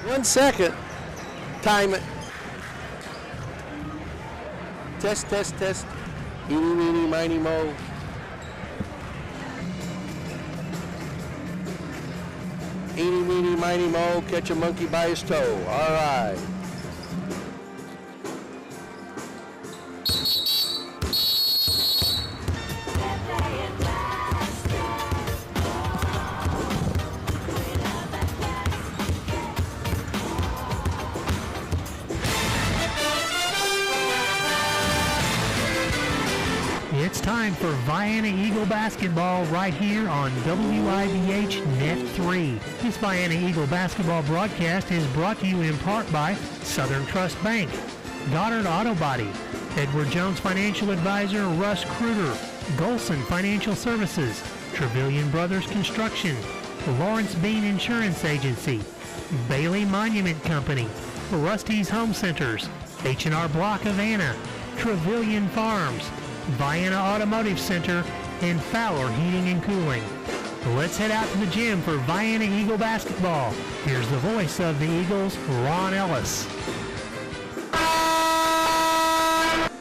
1 second. Time it. Test, test, test. Eeny, meeny, miny, mo. Eeny, meeny, miny, mo. Catch a monkey by his toe. All right. It's time for Vienna Eagle basketball right here on WIVH Net 3. This Vienna Eagle basketball broadcast is brought to you in part by Southern Trust Bank, Goddard Auto Body, Edward Jones Financial Advisor Russ Kruger, Golson Financial Services, Trevelyan Brothers Construction, Lawrence Bean Insurance Agency, Bailey Monument Company, Rusty's Home Centers, H&R Block of Anna, Trevelyan Farms, Vienna Automotive Center, and Fowler Heating and Cooling. Let's head out to the gym for Vienna Eagle basketball. Here's the voice of the Eagles, Ron Ellis.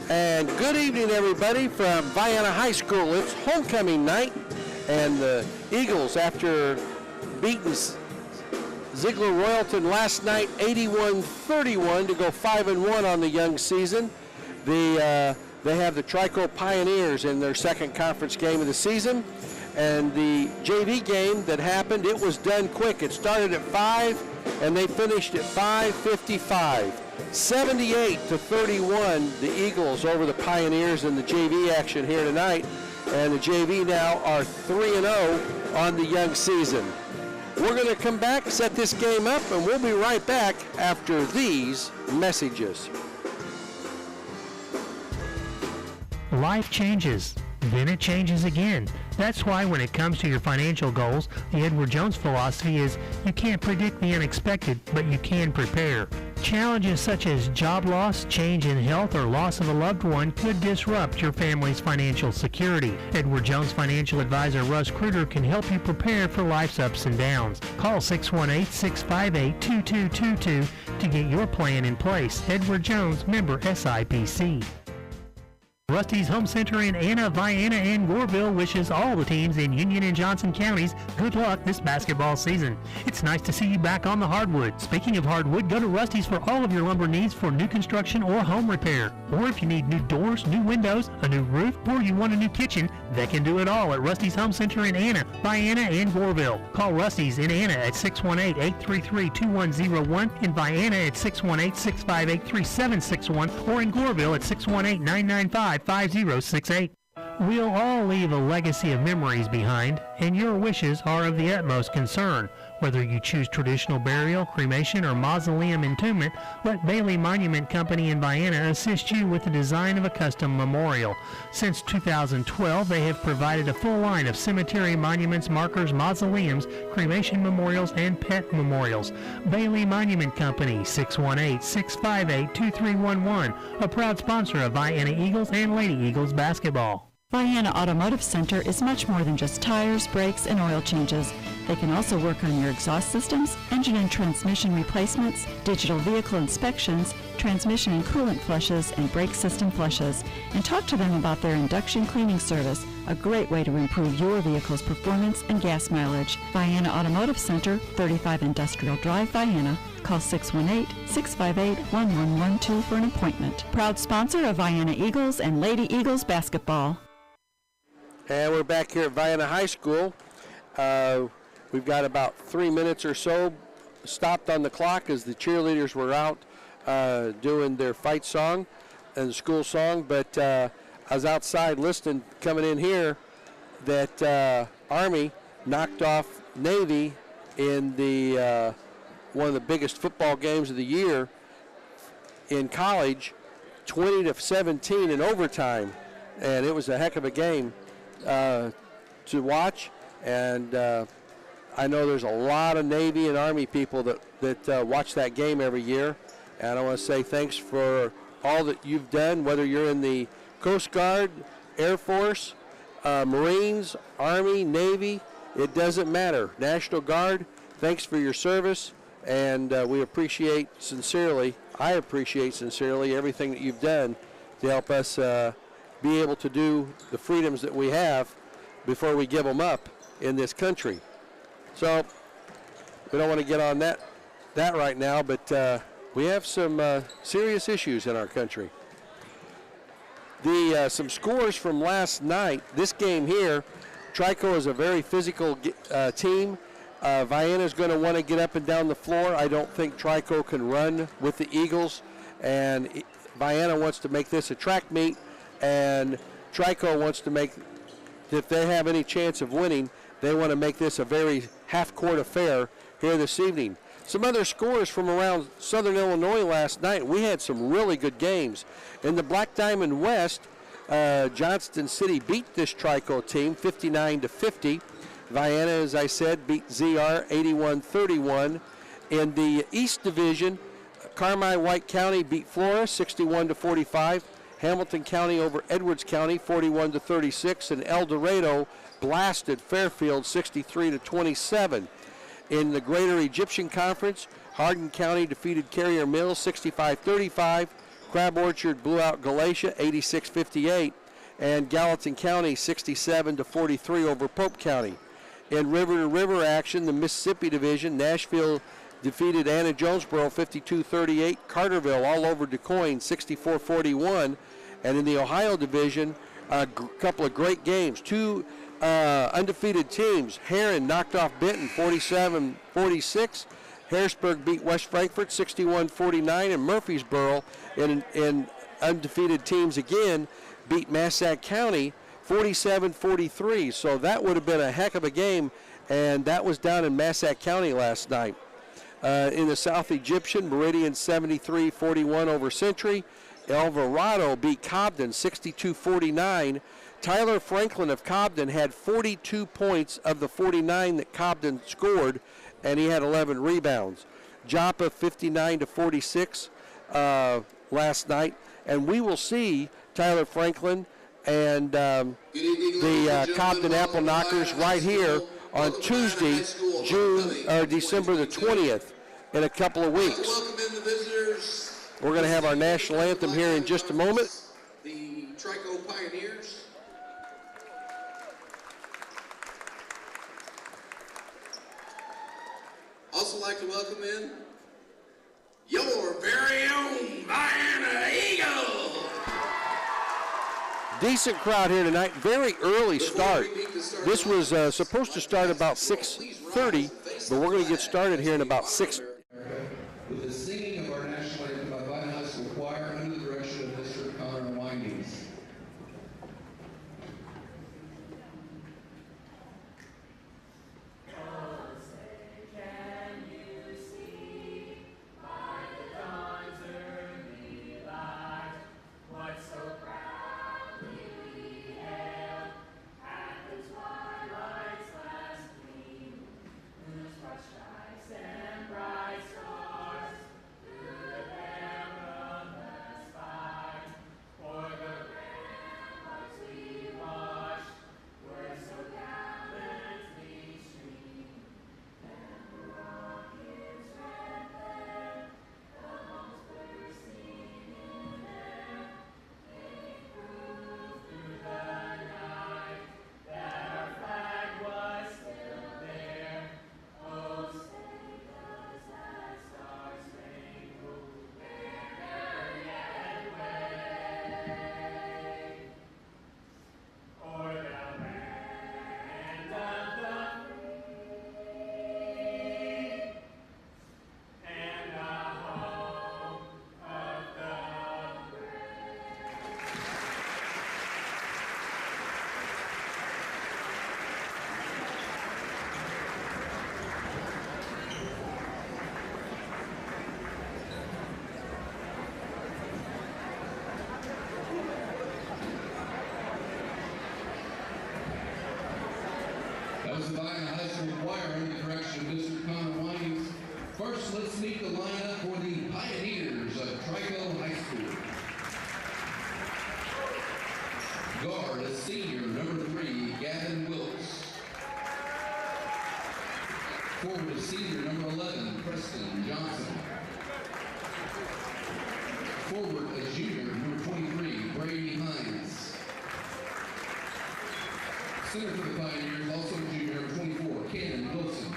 And good evening, everybody, from Vienna High School. It's homecoming night, and the Eagles, after beating Ziegler Royalton last night 81-31 to go 5-1 on the young season, they have the Trico Pioneers in their second conference game of the season. And the JV game that happened, it was done quick. It started at 5, and they finished at 5:55. 78-31, the Eagles over the Pioneers in the JV action here tonight. And the JV now are 3-0 on the young season. We're going to come back, set this game up, and we'll be right back after these messages. Life changes, then it changes again. That's why when it comes to your financial goals, the Edward Jones philosophy is you can't predict the unexpected, but you can prepare. Challenges such as job loss, change in health, or loss of a loved one could disrupt your family's financial security. Edward Jones Financial Advisor Russ Kruger can help you prepare for life's ups and downs. Call 618-658-2222 to get your plan in place. Edward Jones, member SIPC. Rusty's Home Center in Anna, Vienna, and Goreville wishes all the teams in Union and Johnson counties good luck this basketball season. It's nice to see you back on the hardwood. Speaking of hardwood, go to Rusty's for all of your lumber needs for new construction or home repair. Or if you need new doors, new windows, a new roof, or you want a new kitchen, they can do it all at Rusty's Home Center in Anna, Vienna, and Goreville. Call Rusty's in Anna at 618-833-2101, in Vienna at 618-658-3761, or in Goreville at 618-995-5068. We'll all leave a legacy of memories behind, and your wishes are of the utmost concern. Whether you choose traditional burial, cremation, or mausoleum entombment, let Bailey Monument Company in Vienna assist you with the design of a custom memorial. Since 2012, they have provided a full line of cemetery monuments, markers, mausoleums, cremation memorials, and pet memorials. Bailey Monument Company, 618-658-2311, a proud sponsor of Vienna Eagles and Lady Eagles basketball. Vienna Automotive Center is much more than just tires, brakes, and oil changes. They can also work on your exhaust systems, engine and transmission replacements, digital vehicle inspections, transmission and coolant flushes, and brake system flushes. And talk to them about their induction cleaning service, a great way to improve your vehicle's performance and gas mileage. Vienna Automotive Center, 35 Industrial Drive, Vienna. Call 618-658-1112 for an appointment. Proud sponsor of Vienna Eagles and Lady Eagles basketball. And we're back here at Vienna High School. We've got about 3 minutes or so stopped on the clock as the cheerleaders were out doing their fight song and the school song. But I was outside listening, coming in here, that Army knocked off Navy in the one of the biggest football games of the year in college, 20-17 in overtime. And it was a heck of a game to watch, and I know there's a lot of Navy and Army people that watch that game every year, and I want to say thanks for all that you've done, whether you're in the Coast Guard, Air Force, Marines, Army, Navy, it doesn't matter. National Guard, thanks for your service. And we appreciate sincerely, I appreciate sincerely everything that you've done to help us be able to do the freedoms that we have before we give them up in this country. So we don't want to get on that right now, but we have some serious issues in our country. Some scores from last night, this game here, Trico is a very physical team. Vienna is going to want to get up and down the floor. I don't think Trico can run with the Eagles, and Vienna wants to make this a track meet, and Trico wants to make, if they have any chance of winning, they want to make this a very half-court affair here this evening. Some other scores from around Southern Illinois last night. We had some really good games. In the Black Diamond West, Johnston City beat this Trico team 59-50. Vienna, as I said, beat ZR 81-31. In the East Division, Carmi White County beat Flora 61-45. Hamilton County over Edwards County 41-36, and El Dorado blasted Fairfield 63-27. In the Greater Egyptian Conference, Hardin County defeated Carrier Mills 65-35. Crab Orchard blew out Galatia 86-58, and Gallatin County 67-43 over Pope County. In river-to-river action, the Mississippi Division, Nashville defeated Anna Jonesboro 52-38. Carterville all over DuQuoin 64-41. And in the Ohio Division, a couple of great games. Two undefeated teams. Heron knocked off Benton 47-46. Harrisburg beat West Frankfort 61-49. And Murfreesboro, in undefeated teams again, beat Massac County 47-43. So that would have been a heck of a game, and that was down in Massac County last night. In the South Egyptian, Meridian 73-41 over Century. Alvarado beat Cobden 62-49. Tyler Franklin of Cobden had 42 points of the 49 that Cobden scored, and he had 11 rebounds. Joppa 59-46 last night, and we will see Tyler Franklin and the Cobden Apple Knockers right here on Tuesday, December the 20th, in a couple of weeks. We're going to have our national anthem here in just a moment. The Trico Pioneers. Also like to welcome in your very own Vienna Eagle. Decent crowd here tonight. Very early start. This was supposed to start about 6:30, but we're going to get started here in about 6. With the singing of our national anthem by Vienna High School Choir under the direction of Mr. Connor Windings. That was the Vienna High School Choir under the direction of Mr. Connor Windings. First, let's meet the lineup for the Pioneers of Trico High School. Guard, a senior, number 3, Gavin Wilkes. Forward is senior number 11, Preston Johnson. Forward is junior number 23, Brady Hines. Center for the Pioneers, also junior number 24, Cannon Wilson.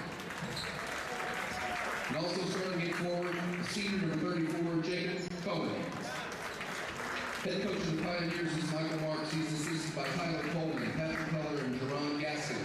And also starting at forward, senior number 34, Jacob Cohen. Head coach of the Pioneers is Michael Marks. He's assisted by Tyler Coleman, Patrick Keller, and Jerron Gaskin.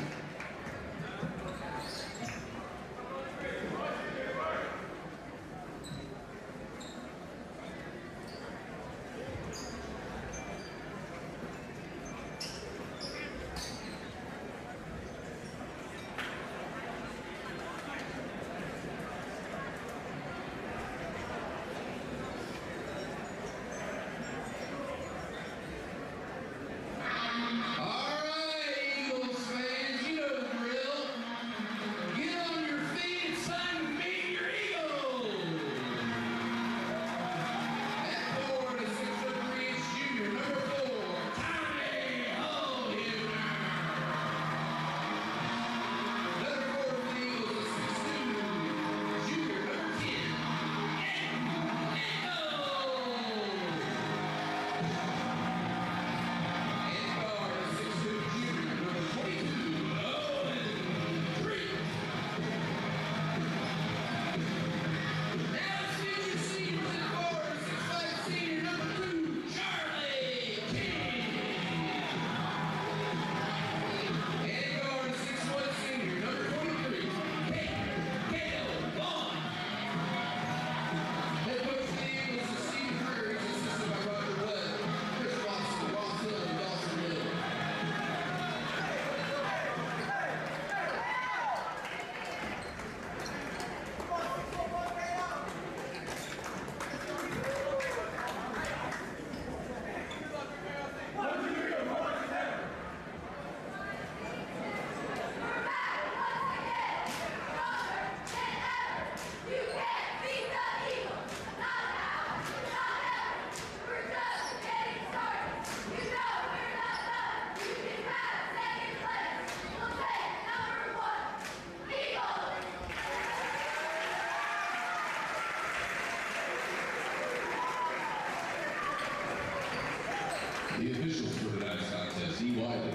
The officials for tonight's contest, E. Wiley,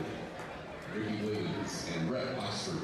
Ricky Williams, and Brett Oxford.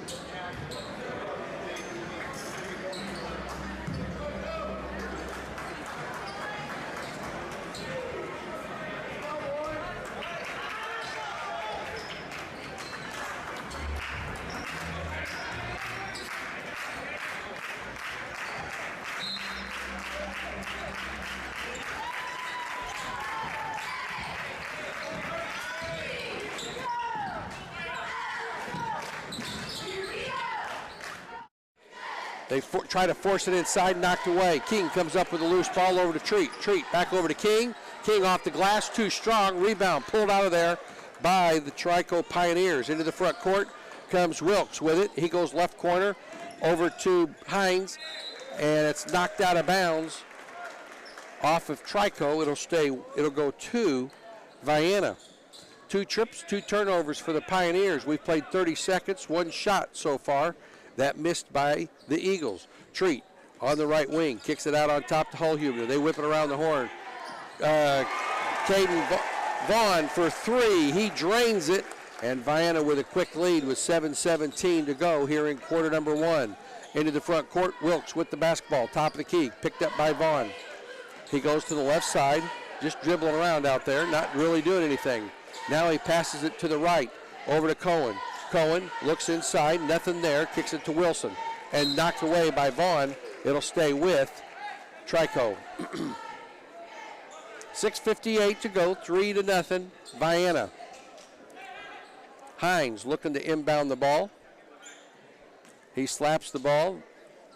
They try to force it inside, knocked away. King comes up with a loose ball over to Treat. Treat back over to King. King off the glass, too strong. Rebound pulled out of there by the Trico Pioneers. Into the front court comes Wilkes with it. He goes left corner over to Hines, and it's knocked out of bounds off of Trico. It'll go to Vienna. 2 trips, 2 turnovers for the Pioneers. We've played 30 seconds, 1 shot so far. That missed by the Eagles. Treat on the right wing, kicks it out on top to Hullhuber. They whip it around the horn. Caden Vaughn for 3. He drains it, and Vienna with a quick lead with 7:17 to go here in quarter number 1. Into the front court, Wilkes with the basketball, top of the key, picked up by Vaughn. He goes to the left side, just dribbling around out there, not really doing anything. Now he passes it to the right, over to Cohen. Cohen looks inside, nothing there, kicks it to Wilson, and knocked away by Vaughn. It'll stay with Trico. 6:58 to go, 3-0, Vienna. Hines looking to inbound the ball. He slaps the ball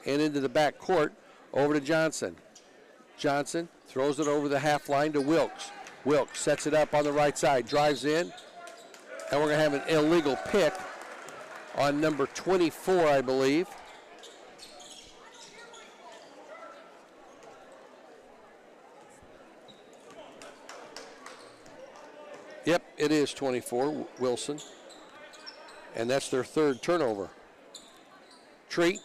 and into the back court over to Johnson. Johnson throws it over the half line to Wilkes. Wilkes sets it up on the right side, drives in, and we're going to have an illegal pick on number 24, I believe. Yep, it is 24, Wilson. And that's their 3rd turnover. Treat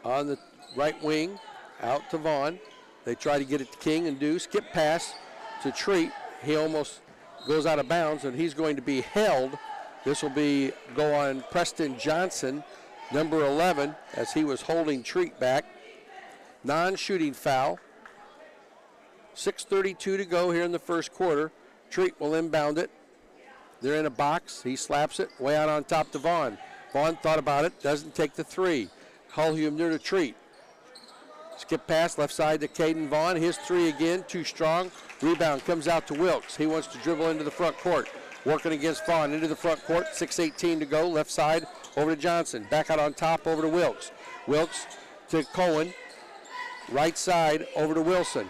on the right wing, out to Vaughn. They try to get it to King and do. Skip pass to Treat. He almost goes out of bounds, and he's going to be held. This will go on Preston Johnson, number 11, as he was holding Treat back. Non-shooting foul. 6:32 to go here in the first quarter. Treat will inbound it. They're in a box. He slaps it way out on top to Vaughn. Vaughn thought about it, doesn't take the three. Hullhumner to Treat. Skip pass left side to Caden Vaughn. His three again, too strong. Rebound comes out to Wilkes. He wants to dribble into the front court. Working against Vaughn into the front court. 6:18 to go. Left side over to Johnson. Back out on top over to Wilkes. Wilkes to Cohen. Right side over to Wilson.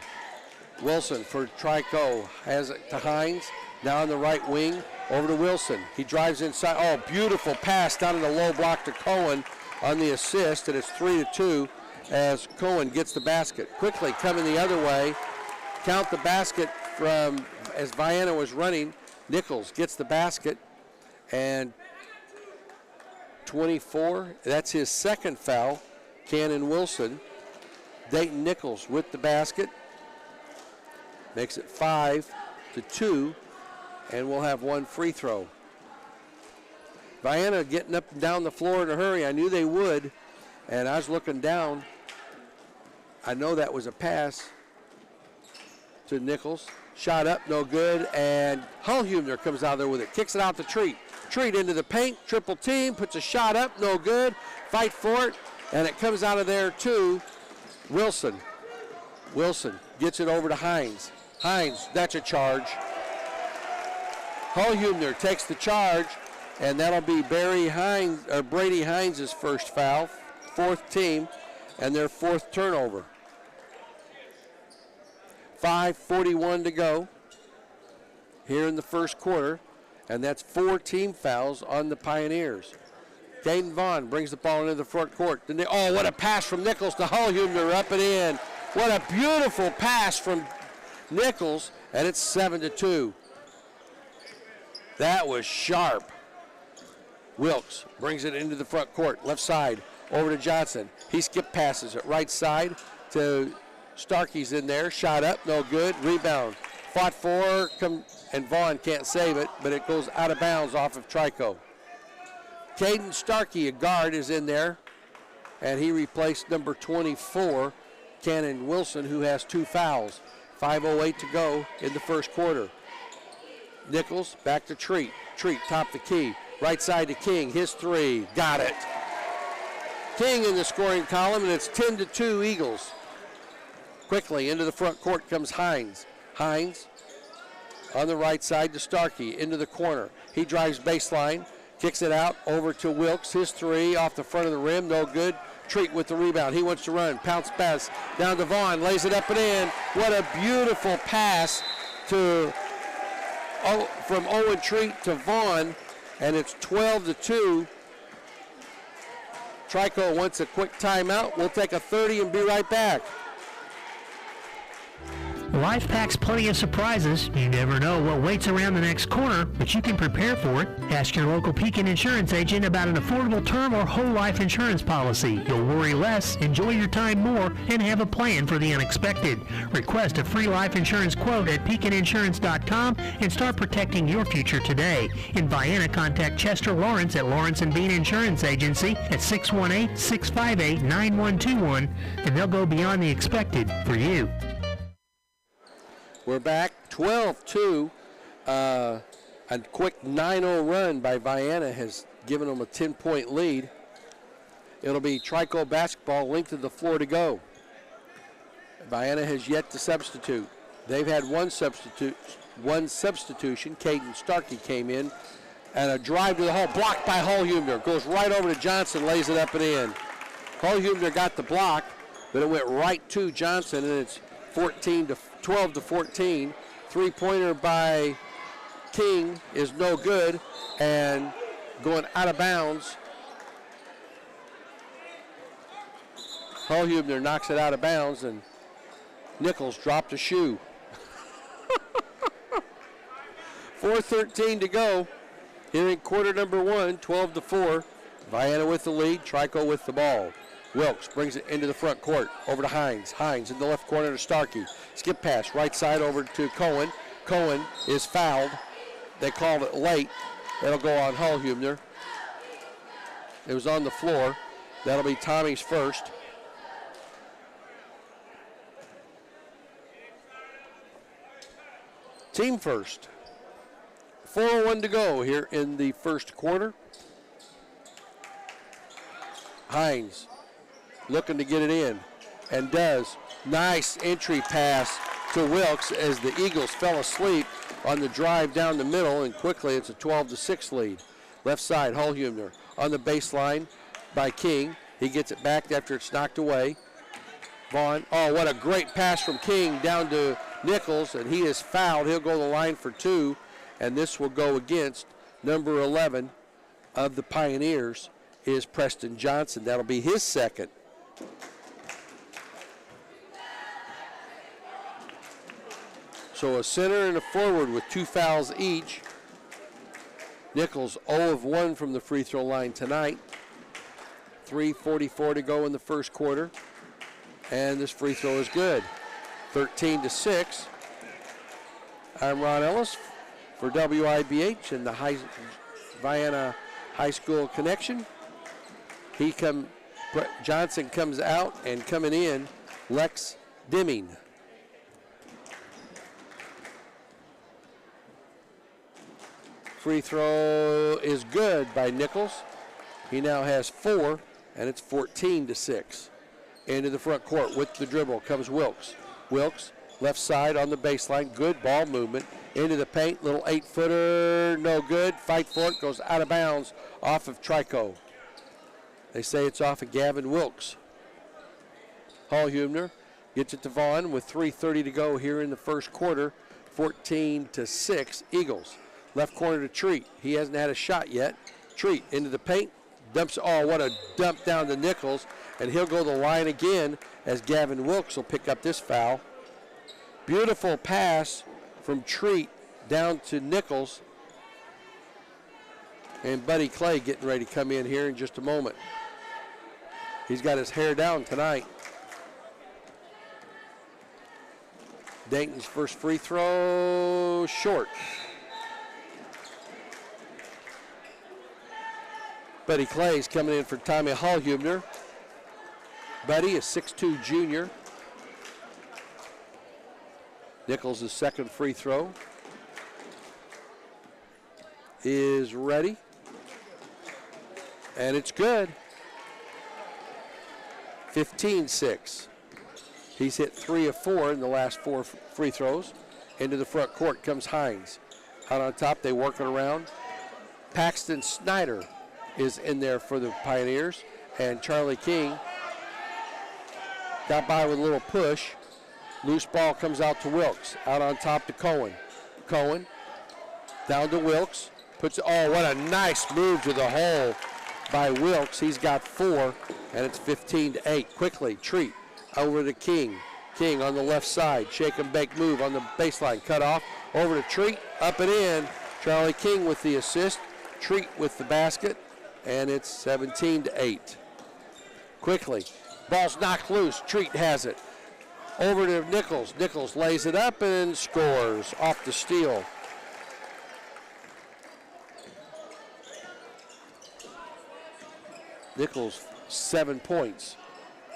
Wilson for Trico. Has it to Hines. Now on the right wing over to Wilson. He drives inside. Oh, beautiful pass down in the low block to Cohen on the assist. And it's 3-2 as Cohen gets the basket. Quickly coming the other way. Count the basket from as Vienna was running. Nichols gets the basket. And 24. That's his second foul. Cannon Wilson. Dayton Nichols with the basket. Makes it 5-2, and we'll have one free throw. Vienna getting up and down the floor in a hurry. I knew they would, and I was looking down. I know that was a pass to Nichols. Shot up, no good, and Hullhumner comes out there with it. Kicks it out to Treat. Treat into the paint, triple team, puts a shot up, no good. Fight for it, and it comes out of there to Wilson. Wilson gets it over to Hines. Hines, that's a charge. Hullhumner takes the charge, and that'll be Brady Hines' first foul, fourth team, and their fourth turnover. 5:41 to go here in the first quarter, and that's 4 team fouls on the Pioneers. Caden Vaughn brings the ball into the front court. Oh, what a pass from Nichols to Hullhumner, up and in. What a beautiful pass from Nichols, and it's 7-2. That was sharp. Wilkes brings it into the front court, left side, over to Johnson. He skip passes it right side to Starkey's in there. Shot up, no good. Rebound. Fought for, and Vaughn can't save it, but it goes out of bounds off of Trico. Caden Starkey, a guard, is in there, and he replaced number 24, Cannon Wilson, who has 2 fouls. 5:08 to go in the first quarter. Nichols back to Treat. Treat top the key. Right side to King. His 3. Got it. King in the scoring column, and it's 10-2 Eagles. Quickly into the front court comes Hines. Hines on the right side to Starkey into the corner. He drives baseline. Kicks it out over to Wilkes. His 3 off the front of the rim. No good. Treat with the rebound. He wants to run. Pounce pass down to Vaughn. Lays it up and in. What a beautiful pass from Owen Treat to Vaughn. And it's 12-2. Trico wants a quick timeout. We'll take a 30 and be right back. Life packs plenty of surprises. You never know what waits around the next corner, but you can prepare for it. Ask your local Pekin Insurance agent about an affordable term or whole life insurance policy. You'll worry less, enjoy your time more, and have a plan for the unexpected. Request a free life insurance quote at PekinInsurance.com and start protecting your future today. In Vienna, contact Chester Lawrence at Lawrence & Bean Insurance Agency at 618-658-9121, and they'll go beyond the expected for you. We're back, 12-2. A quick 9-0 run by Vienna has given them a 10-point lead. It'll be Trico basketball, length of the floor to go. Vienna has yet to substitute. They've had one substitution. Caden Starkey came in, and a drive to the hole, blocked by Hullhumner. Goes right over to Johnson, lays it up and in. Hullhumner got the block, but it went right to Johnson, and it's 12-14. Three-pointer by King is no good, and going out of bounds. Hullhumner knocks it out of bounds, and Nichols dropped a shoe. 4:13 to go here in quarter number 1, 12-4. Vienna with the lead, Trico with the ball. Wilkes brings it into the front court, over to Hines. Hines in the left corner to Starkey. Skip pass, right side over to Cohen. Cohen is fouled. They called it late. That'll go on Hullhumner. It was on the floor. That'll be Tommy's first. Team first. 4:01 to go here in the first quarter. Hines looking to get it in, and does. Nice entry pass to Wilkes as the Eagles fell asleep on the drive down the middle, and quickly it's a 12-6 lead. Left side, Hullhumner on the baseline by King. He gets it back after it's knocked away. Vaughn, oh, what a great pass from King down to Nichols, and he is fouled. He'll go to the line for two, and this will go against number 11 of the Pioneers is Preston Johnson. That'll be his second. So a center and a forward with 2 fouls each. Nichols 0 of 1 from the free throw line tonight. 3:44 to go in the first quarter. And this free throw is good. 13-6. I'm Ron Ellis for WIBH and the Vienna High School Connection. Johnson comes out, and coming in, Lex Deming. Free throw is good by Nichols. He now has 4, and it's 14-6. Into the front court with the dribble comes Wilkes. Wilkes, left side on the baseline. Good ball movement. Into the paint. Little 8-footer. No good. Fight for it. Goes out of bounds off of Trico. They say it's off of Gavin Wilkes. Hullhumner gets it to Vaughn with 3:30 to go here in the first quarter. 14-6 Eagles. Left corner to Treat. He hasn't had a shot yet. Treat into the paint. Dumps, oh, what a dump down to Nichols. And he'll go to the line again as Gavin Wilkes will pick up this foul. Beautiful pass from Treat down to Nichols. And Buddy Clay getting ready to come in here in just a moment. He's got his hair down tonight. Dayton's first free throw, short. Buddy Clay's coming in for Tommy Hullhumner. Buddy, a 6'2 junior. Nichols' second free throw is ready. And it's good. 15-6. He's hit 3 of 4 in the last 4 free throws. Into the front court comes Hines. Out on top, they work it around. Paxton Snyder is in there for the Pioneers. And Charlie King got by with a little push. Loose ball comes out to Wilkes. Out on top to Cohen. Cohen down to Wilkes. Puts, oh, what a nice move to the hole by Wilkes. He's got 4, and it's 15-8. Quickly, Treat over to King. King on the left side. Shake and bake move on the baseline. Cut off. Over to Treat. Up and in. Charlie King with the assist. Treat with the basket. And it's 17-8. Quickly. Ball's knocked loose. Treat has it. Over to Nichols. Nichols lays it up and scores off the steal. Nichols, 7 points.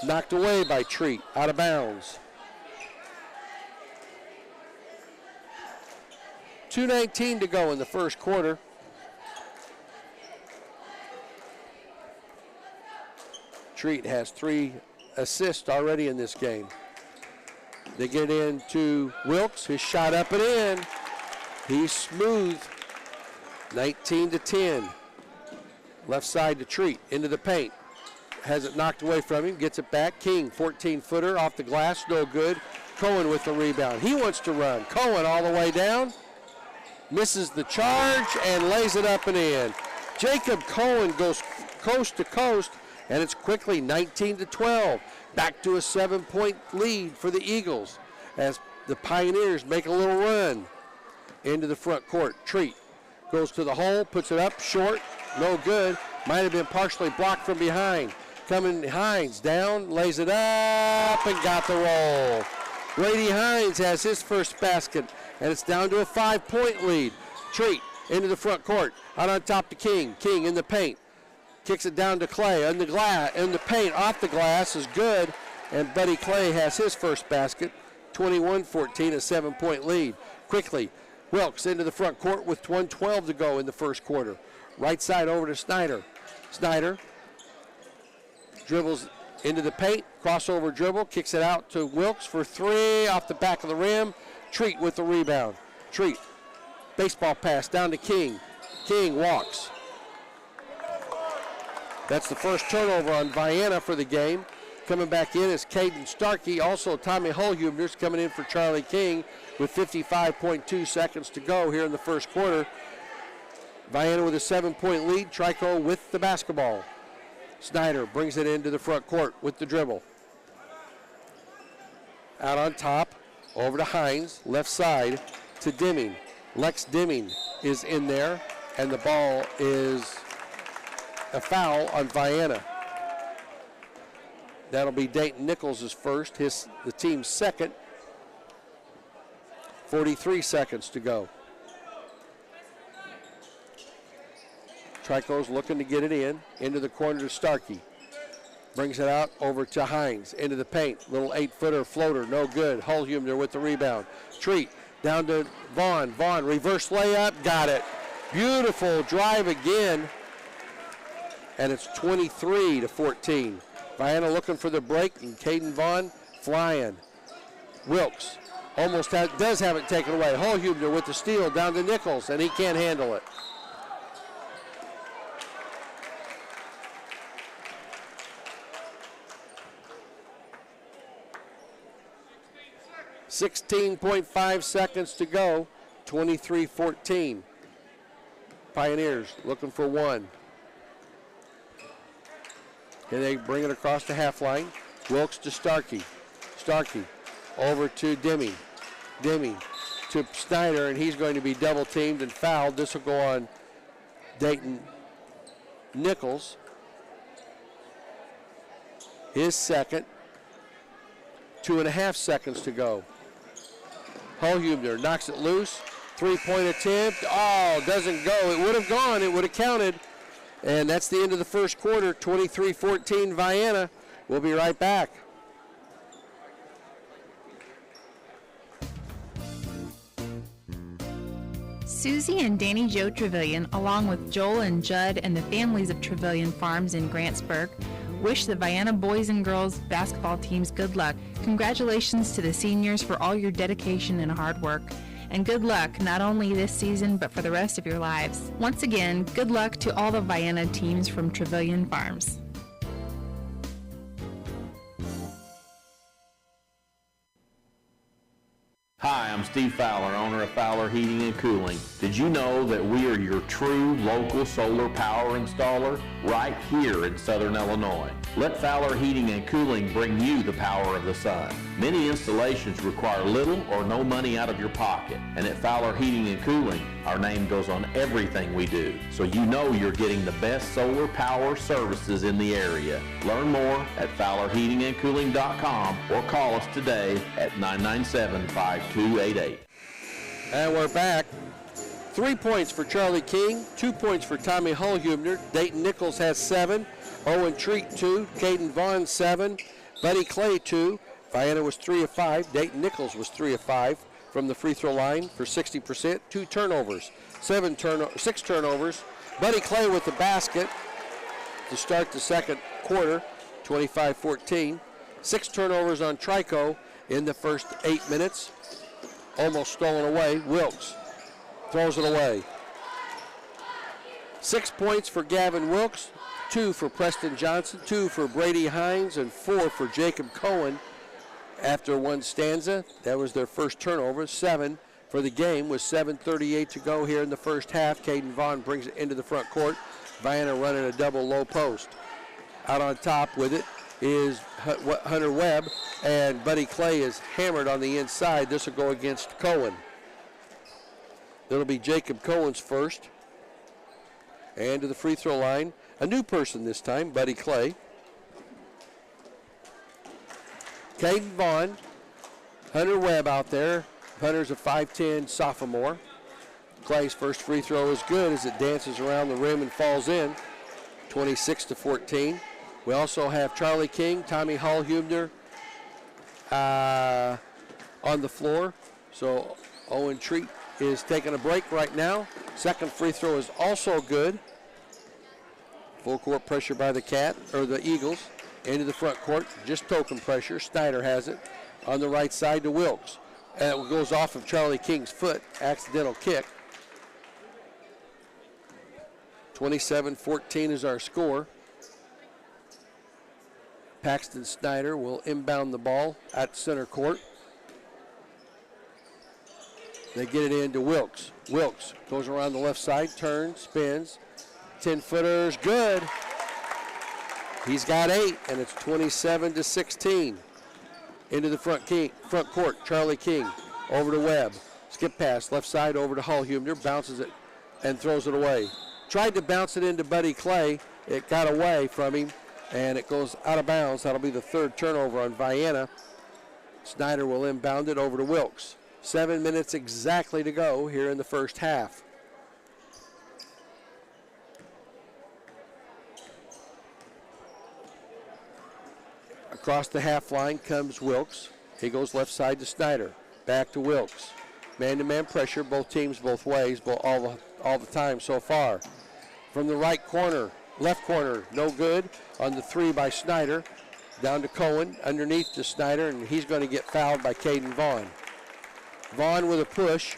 Knocked away by Treat, out of bounds. 2:19 to go in the first quarter. Treat has 3 assists already in this game. They get into Wilkes, his shot up and in. He's smooth. 19-10. Left side to Treat, into the paint. Has it knocked away from him, gets it back. King, 14-footer off the glass, no good. Cohen with the rebound. He wants to run. Cohen all the way down. Misses the charge and lays it up and in. Jacob Cohen goes coast to coast, and it's quickly 19-12. Back to a 7-point lead for the Eagles as the Pioneers make a little run into the front court. Treat goes to the hole, puts it up short, no good. Might have been partially blocked from behind. coming Hines down, lays it up, and got the roll. Brady Hines has his first basket, and it's down to a 5-point lead. Treat into the front court, out on top to King. King in the paint, kicks it down to Clay in the paint, off the glass is good, and Buddy Clay has his first basket. 21-14, a 7-point lead. Quickly, Wilkes into the front court with 1:12 to go in the first quarter. Right side over to Snyder. Snyder dribbles into the paint, crossover dribble, kicks it out to Wilkes for three, off the back of the rim. Treat with the rebound. Treat, baseball pass down to King. King walks. That's the first turnover on Vienna for the game. Coming back in is Caden Starkey. Also, Tommy Holhubner's coming in for Charlie King with 55.2 seconds to go here in the first quarter. Vienna with a 7-point lead. Trico with the basketball. Snyder brings it into the front court with the dribble. Out on top, over to Hines, left side to Deming. Lex Deming is in there, and the ball is a foul on Vienna. That'll be Dayton Nichols' first, the team's second. 43 seconds to go. Trico's looking to get it into the corner to Starkey. Brings it out over to Hines, into the paint. Little 8-footer floater, no good. Holhubner with the rebound. Treat down to Vaughn. Vaughn, reverse layup, got it. Beautiful drive again. And it's 23-14. Vienna looking for the break, and Caden Vaughn flying. Wilkes almost does have it taken away. Holhubner with the steal down to Nichols, and he can't handle it. .5 seconds to go, 23-14. Pioneers looking for one. And they bring it across the half line. Wilkes to Starkey. Starkey over to Deming. Deming to Snyder, and he's going to be double teamed and fouled. This will go on Dayton Nichols. His second. 2.5 seconds to go. Holhubner knocks it loose. 3-point attempt. Oh, doesn't go. It would have gone. It would have counted. And that's the end of the first quarter. 23-14 Vienna. We'll be right back. Susie and Danny Joe Trevelyan, along with Joel and Judd and the families of Trevelyan Farms in Grantsburg, wish the Vienna boys and girls basketball teams good luck. Congratulations to the seniors for all your dedication and hard work. And good luck not only this season but for the rest of your lives. Once again, good luck to all the Vienna teams from Trevelyan Farms. Hi, I'm Steve Fowler, owner of Fowler Heating and Cooling. Did you know that we are your true local solar power installer right here in Southern Illinois? Let Fowler Heating and Cooling bring you the power of the sun. Many installations require little or no money out of your pocket, and at Fowler Heating and Cooling, our name goes on everything we do, so you know you're getting the best solar power services in the area. Learn more at FowlerHeatingandCooling.com or call us today at 997-5288. And we're back. 3 points for Charlie King, 2 points for Tommy Holhubner. Dayton Nichols has 7. Owen Treat 2. Caden Vaughn 7. Buddy Clay 2. Vienna was 3 of 5. Dayton Nichols was 3 of 5 from the free throw line for 60%. 2 turnovers. 6 turnovers. Buddy Clay with the basket to start the second quarter, 25-14. 6 turnovers on Trico in the first 8 minutes. Almost stolen away. Wilkes throws it away. 6 points for Gavin Wilkes, 2 for Preston Johnson, 2 for Brady Hines, and 4 for Jacob Cohen. After one stanza, that was their first turnover. 7 for the game with 7:38 to go here in the first half. Caden Vaughn brings it into the front court. Vienna running a double low post. Out on top with it is Hunter Webb, and Buddy Clay is hammered on the inside. This will go against Cohen. It'll be Jacob Cohen's first. And to the free throw line, a new person this time, Buddy Clay. Caden Vaughn, Hunter Webb out there. Hunter's a 5'10 sophomore. Clay's first free throw is good as it dances around the rim and falls in. 26-14. We also have Charlie King, Tommy Hallhubner on the floor. So Owen Treat is taking a break right now. Second free throw is also good. Full court pressure by the Eagles into the front court. Just token pressure. Snyder has it on the right side to Wilkes. And it goes off of Charlie King's foot. Accidental kick. 27-14 is our score. Paxton Snyder will inbound the ball at center court. They get it into Wilkes. Wilkes goes around the left side, turns, spins. 10-footers, good. He's got 8, and it's 27-16. Into the front court, Charlie King over to Webb. Skip pass, left side over to Hallhubner, bounces it and throws it away. Tried to bounce it into Buddy Clay. It got away from him, and it goes out of bounds. That'll be the third turnover on Vienna. Snyder will inbound it over to Wilkes. 7 minutes exactly to go here in the first half. Across the half line comes Wilkes. He goes left side to Snyder. Back to Wilkes. Man-to-man pressure, both teams, both ways, all the time so far. From the right corner, left corner, no good on the 3 by Snyder. Down to Cohen, underneath to Snyder, and he's going to get fouled by Caden Vaughn. Vaughn with a push.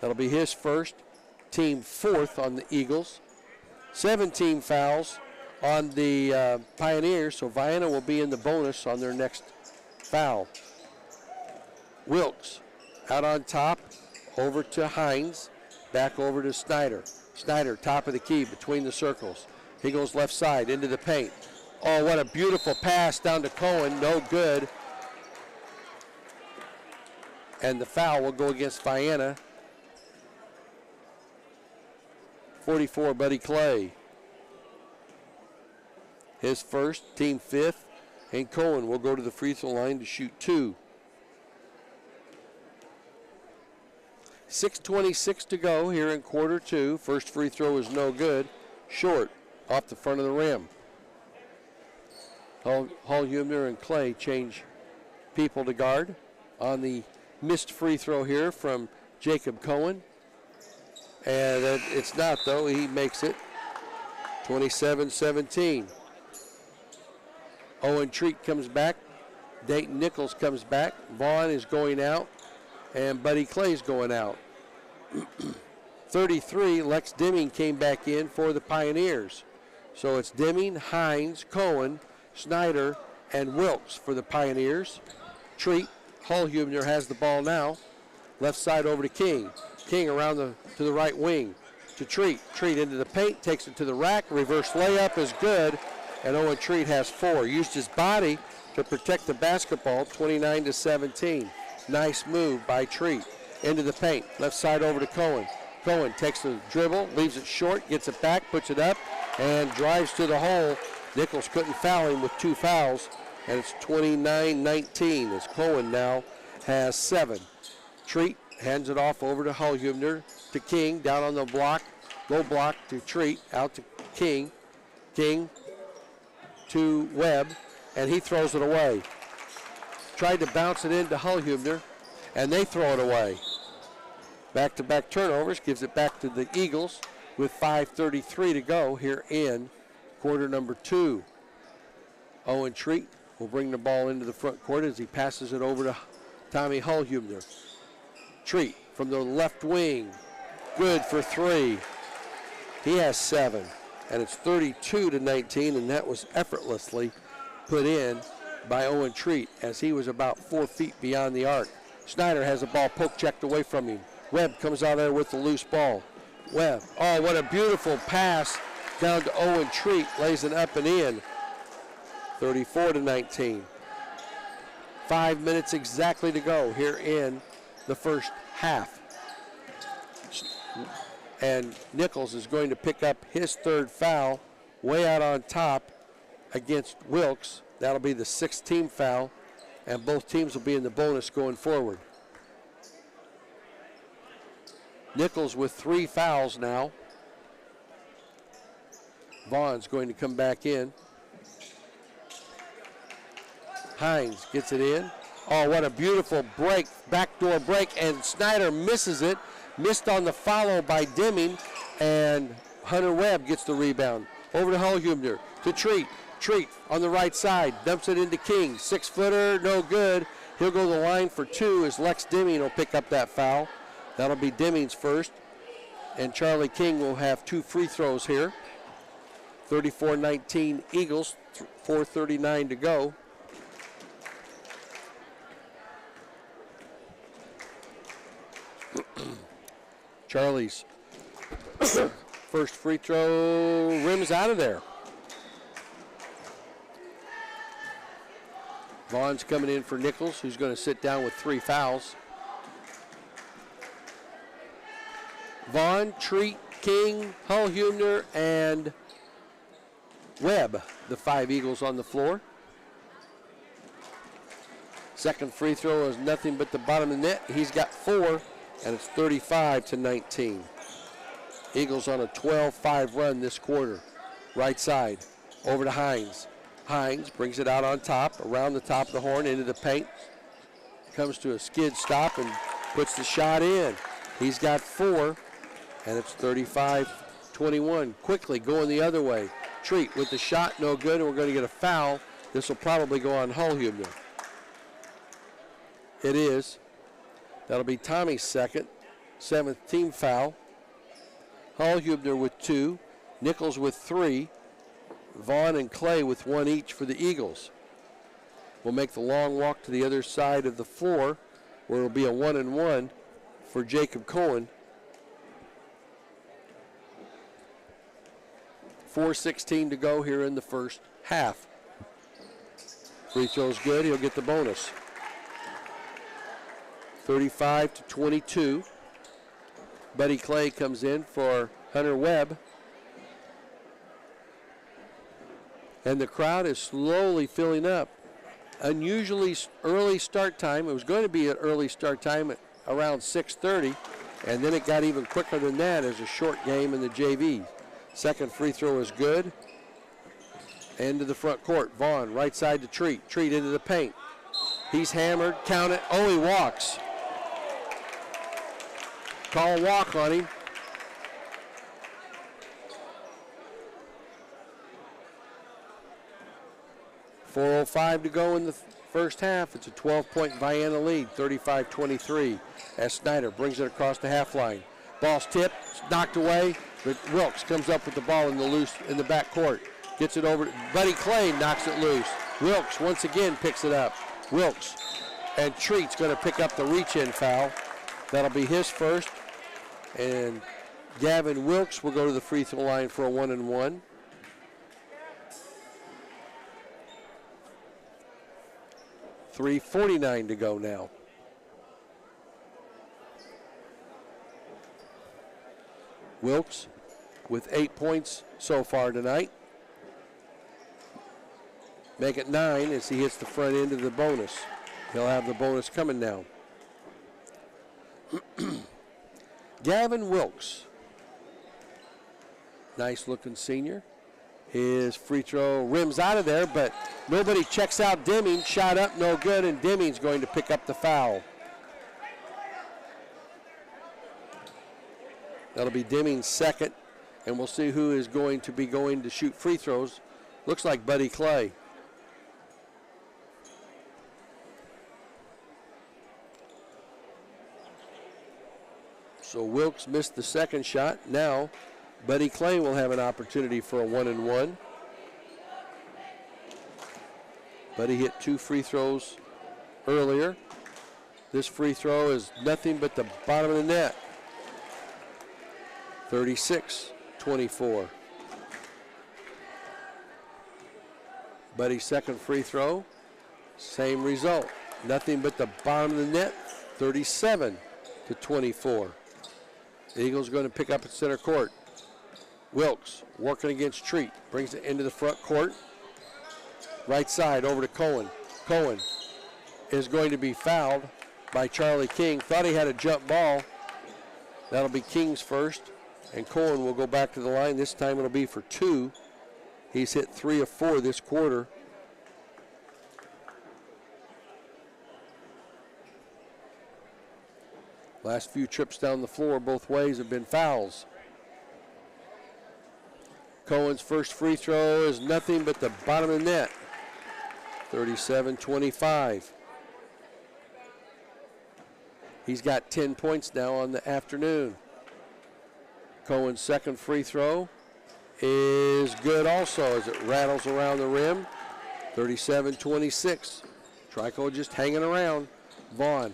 That'll be his first, team 4th on the Eagles. 17 fouls on the Pioneers, so Vienna will be in the bonus on their next foul. Wilkes out on top, over to Hines, back over to Snyder. Snyder, top of the key, between the circles. He goes left side into the paint. Oh, what a beautiful pass down to Cohen, no good. And the foul will go against Vienna. 44, Buddy Clay. His first, team 5th, and Cohen will go to the free throw line to shoot 2. 6:26 to go here in quarter 2. First free throw is no good. Short, off the front of the rim. Hallhubner and Clay change people to guard on the missed free throw here from Jacob Cohen. And it's not, though. He makes it. 27-17. Owen Treat comes back. Dayton Nichols comes back. Vaughn is going out. And Buddy Clay's going out. 33, Lex Deming came back in for the Pioneers. So it's Deming, Hines, Cohen, Snyder, and Wilkes for the Pioneers. Treat, Hallhubner has the ball now. Left side over to King. King around to the right wing to Treat. Treat into the paint, takes it to the rack. Reverse layup is good, and Owen Treat has 4. Used his body to protect the basketball, 29-17. Nice move by Treat. Into the paint, left side over to Cohen. Cohen takes the dribble, leaves it short, gets it back, puts it up, and drives to the hole. Nichols couldn't foul him with 2 fouls, and it's 29-19 as Cohen now has 7. Treat hands it off over to Hallhubner, to King, down on the block, low block to Treat, out to King. King to Webb, and he throws it away. Tried to bounce it into Hallhubner, and they throw it away. Back-to-back turnovers, gives it back to the Eagles with 5:33 to go here in quarter number 2. Owen Treat will bring the ball into the front court as he passes it over to Tommy Hallhubner. Treat from the left wing, good for 3. He has 7, and it's 32-19, and that was effortlessly put in by Owen Treat as he was about 4 feet beyond the arc. Snyder has the ball poke checked away from him. Webb comes out there with the loose ball. Webb, oh, what a beautiful pass down to Owen Treat, lays it up and in. 34-19. 5 minutes exactly to go here in the first half. And Nichols is going to pick up his 3rd foul way out on top against Wilkes. That'll be the 6th team foul, and both teams will be in the bonus going forward. Nichols with 3 fouls now. Vaughn's going to come back in. Hines gets it in. Oh, what a beautiful break, backdoor break, and Snyder misses it. Missed on the follow by Deming, and Hunter Webb gets the rebound. Over to Hullhumner, to Treat. Treat on the right side, dumps it into King. 6-footer, no good. He'll go to the line for 2 as Lex Deming will pick up that foul. That'll be Deming's first, and Charlie King will have 2 free throws here. 34-19 Eagles, 4:39 to go. Charlie's first free throw rims out of there. Vaughn's coming in for Nichols, who's going to sit down with 3 fouls. Vaughn, Treat, King, Hullhumner, and Webb, the 5 Eagles on the floor. Second free throw is nothing but the bottom of the net. He's got 4, and it's 35-19. Eagles on a 12-5 run this quarter. Right side, over to Hines. Hines brings it out on top, around the top of the horn, into the paint. Comes to a skid stop and puts the shot in. He's got 4, and it's 35-21. Quickly going the other way. Treat with the shot, no good, and we're going to get a foul. This will probably go on Hullhumner. It is. That'll be Tommy's second, 7th team foul. Hullhumner with 2, Nichols with 3, Vaughn and Clay with 1 each for the Eagles. We'll make the long walk to the other side of the floor, where it'll be a 1-and-1 for Jacob Cohen. 4:16 to go here in the first half. Free throw's good, he'll get the bonus. 35-22. Buddy Clay comes in for Hunter Webb. And the crowd is slowly filling up. Unusually early start time. It was going to be an early start time at around 6:30, and then it got even quicker than that as a short game in the JV. Second free throw is good. Into the front court. Vaughn, right side to Treat. Treat into the paint. He's hammered. Count it. Oh, he walks. Call a walk on him. .405 to go in the first half. It's a 12-point Vienna lead, 35-23, as Snyder brings it across the half line. Ball's tipped, it's knocked away, but Wilkes comes up with the ball in the back court. Gets it over to Buddy Clay, knocks it loose. Wilkes once again picks it up. Wilkes and Treat's going to pick up the reach-in foul. That'll be his first. And Gavin Wilkes will go to the free throw line for a 1-and-1. .349 to go now. Wilkes with 8 points so far tonight. Make it 9 as he hits the front end of the bonus. He'll have the bonus coming now. Gavin Wilkes. Nice looking senior. His free throw rims out of there, but nobody checks out Deming. Shot up, no good, and Deming's going to pick up the foul. That'll be Deming's second, and we'll see who is going to shoot free throws. Looks like Buddy Clay. So Wilkes missed the second shot. Now Buddy Clay will have an opportunity for a 1-and-1. Buddy hit 2 free throws earlier. This free throw is nothing but the bottom of the net. 36-24. Buddy's second free throw, same result. Nothing but the bottom of the net, 37-24. The Eagles going to pick up at center court. Wilkes working against Treat. Brings it into the front court. Right side over to Cohen. Cohen is going to be fouled by Charlie King. Thought he had a jump ball. That'll be King's first. And Cohen will go back to the line. This time it'll be for 2. He's hit 3 of 4 this quarter. Last few trips down the floor both ways have been fouls. Cohen's first free throw is nothing but the bottom of the net. 37-25. He's got 10 points now on the afternoon. Cohen's second free throw is good also as it rattles around the rim. 37-26. Trico just hanging around. Vaughn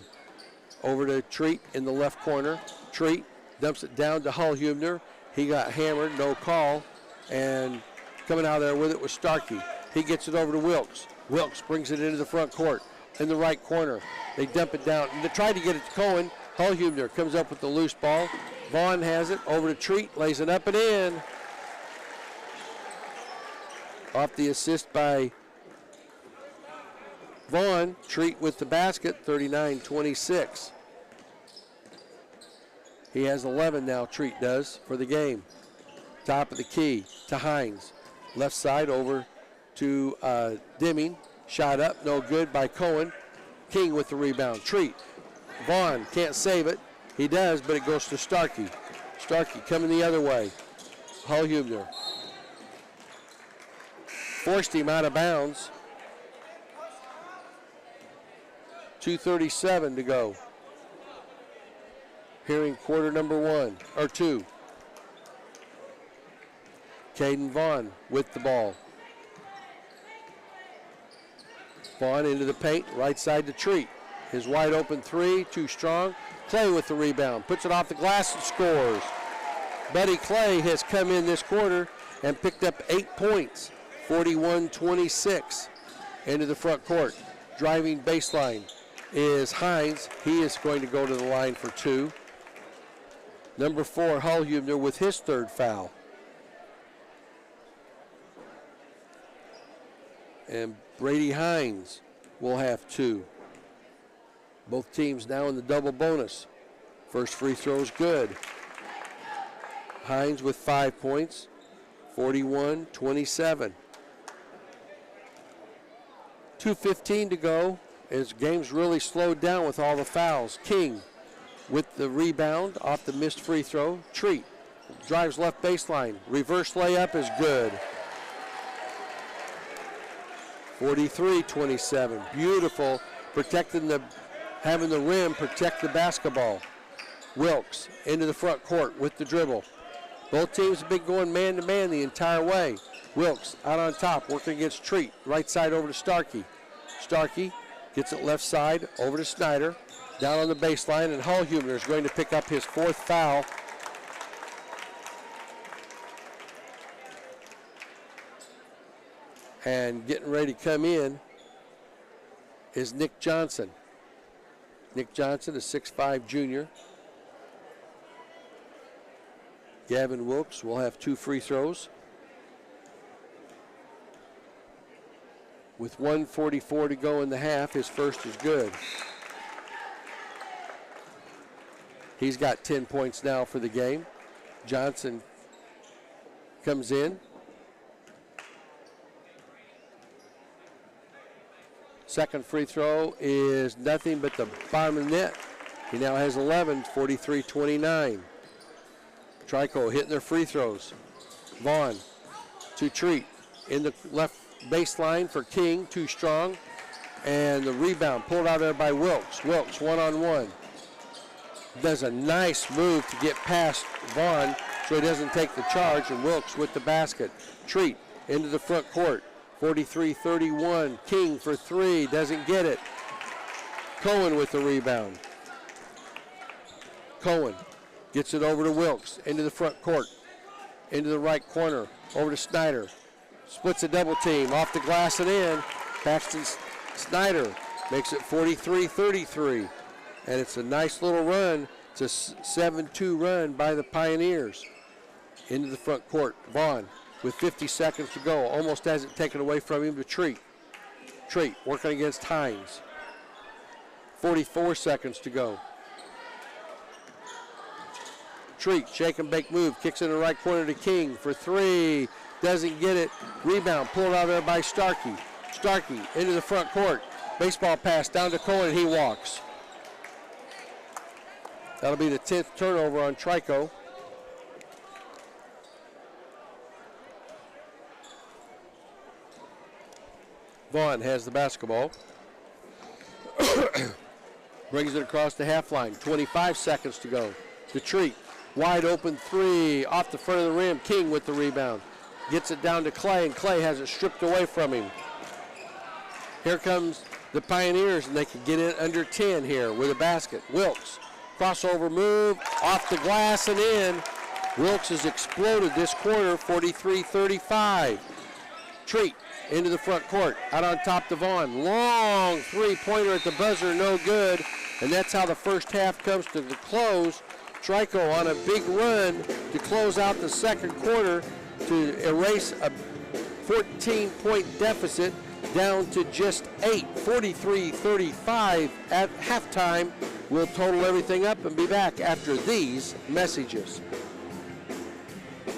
over to Treat in the left corner. Treat dumps it down to Hullhubner. He got hammered, no call. And coming out of there with it was Starkey. He gets it over to Wilkes. Wilkes brings it into the front court in the right corner. They dump it down. And they try to get it to Cohen. Hullhubner comes up with the loose ball. Vaughn has it over to Treat, lays it up and in. Off the assist by Vaughn. Treat with the basket, 39-26. He has 11 now, Treat does, for the game. Top of the key to Hines. Left side over to Deming. Shot up, no good by Cohen. King with the rebound. Treat. Vaughn can't save it. He does, but it goes to Starkey. Starkey coming the other way. Hullhubner forced him out of bounds. 2:37 to go. Here in quarter number 1, or 2. Caden Vaughn with the ball. Vaughn into the paint, right side to Treat. His wide open 3, too strong. Clay with the rebound, puts it off the glass and scores. Buddy Clay has come in this quarter and picked up 8 points. 41-26 into the front court. Driving baseline is Hines. He is going to go to the line for 2. Number 4, Hullhubner with his 3rd foul. And Brady Hines will have 2. Both teams now in the double bonus. First free throw is good. Hines with 5 points, 41-27. 2:15 to go as game's really slowed down with all the fouls. King with the rebound off the missed free throw. Treat drives left baseline. Reverse layup is good. 43-27. Beautiful, having the rim protect the basketball. Wilkes into the front court with the dribble. Both teams have been going man-to-man the entire way. Wilkes out on top, working against Treat. Right side over to Starkey. Starkey gets it left side over to Snyder. Down on the baseline, and Hullhubner is going to pick up his 4th foul. And getting ready to come in is Nick Johnson. Nick Johnson, a 6'5" junior. Gavin Wilkes will have 2 free throws. With 1:44 to go in the half, his first is good. He's got 10 points now for the game. Johnson comes in. Second free throw is nothing but the bottom of the net. He now has 11, 43-29. Trico hitting their free throws. Vaughn to Treat in the left baseline for King, too strong. And the rebound pulled out there by Wilkes. Wilkes one-on-one. Does a nice move to get past Vaughn so he doesn't take the charge, and Wilkes with the basket. Treat into the front court. 43-31. King for 3, doesn't get it. Cohen with the rebound. Cohen gets it over to Wilkes into the front court, into the right corner, over to Snyder. Splits a double team off the glass and in. Paxton Snyder makes it 43-33. And it's a nice little run. It's a 7-2 run by the Pioneers. Into the front court. Vaughn with 50 seconds to go. Almost has it taken away from him to Treat. Treat working against Hines. 44 seconds to go. Treat, shake and bake move, kicks in the right corner to King for three. Doesn't get it. Rebound pulled out there by Starkey. Starkey into the front court. Baseball pass down to Cole, and he walks. That'll be the 10th turnover on Trico. Vaughn has the basketball. Brings it across the half line. 25 seconds to go. To Treat. Wide open three off the front of the rim. King with the rebound. Gets it down to Clay, and Clay has it stripped away from him. Here comes the Pioneers, and they can get in under 10 here with a basket. Wilkes, crossover move, off the glass and in. Wilkes has exploded this quarter, 43-35. Treat into the front court, out on top to Vaughn. Long three-pointer at the buzzer, no good. And that's how the first half comes to the close. Trico on a big run to close out the second quarter to erase a 14-point deficit down to just 8, 43-35 at halftime. We'll total everything up and be back after these messages.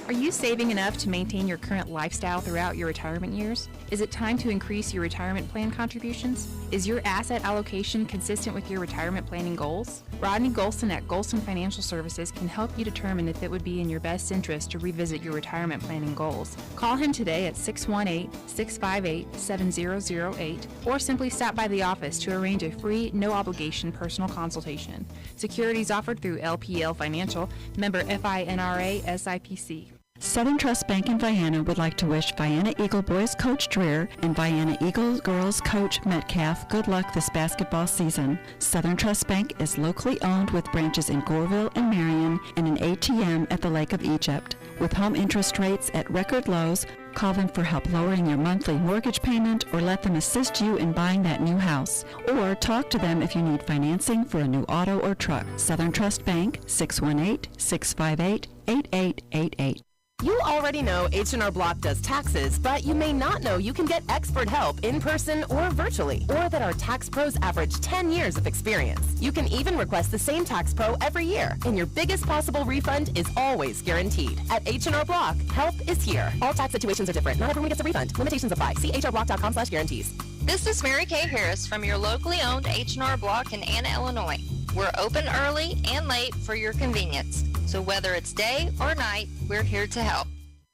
Are you saving enough to maintain your current lifestyle throughout your retirement years? Is it time to increase your retirement plan contributions? Is your asset allocation consistent with your retirement planning goals? Rodney Golson at Golson Financial Services can help you determine if it would be in your best interest to revisit your retirement planning goals. Call him today at 618-658-7008 or simply stop by the office to arrange a free, no-obligation personal consultation. Securities offered through LPL Financial, member FINRA SIPC. Southern Trust Bank in Vienna would like to wish Vienna Eagle Boys Coach Dreer and Vienna Eagle Girls Coach Metcalf good luck this basketball season. Southern Trust Bank is locally owned with branches in Goreville and Marion and an ATM at the Lake of Egypt. With home interest rates at record lows, call them for help lowering your monthly mortgage payment or let them assist you in buying that new house. Or talk to them if you need financing for a new auto or truck. Southern Trust Bank, 618-658-8888. You already know H&R Block does taxes, but you may not know you can get expert help in person or virtually, or that our tax pros average 10 years of experience. You can even request the same tax pro every year, and your biggest possible refund is always guaranteed. At H&R Block, help is here. All tax situations are different. Not everyone gets a refund. Limitations apply. See hrblock.com/guarantees. This is Mary Kay Harris from your locally owned H&R Block in Anna, Illinois. We're open early and late for your convenience. So whether it's day or night, we're here to help.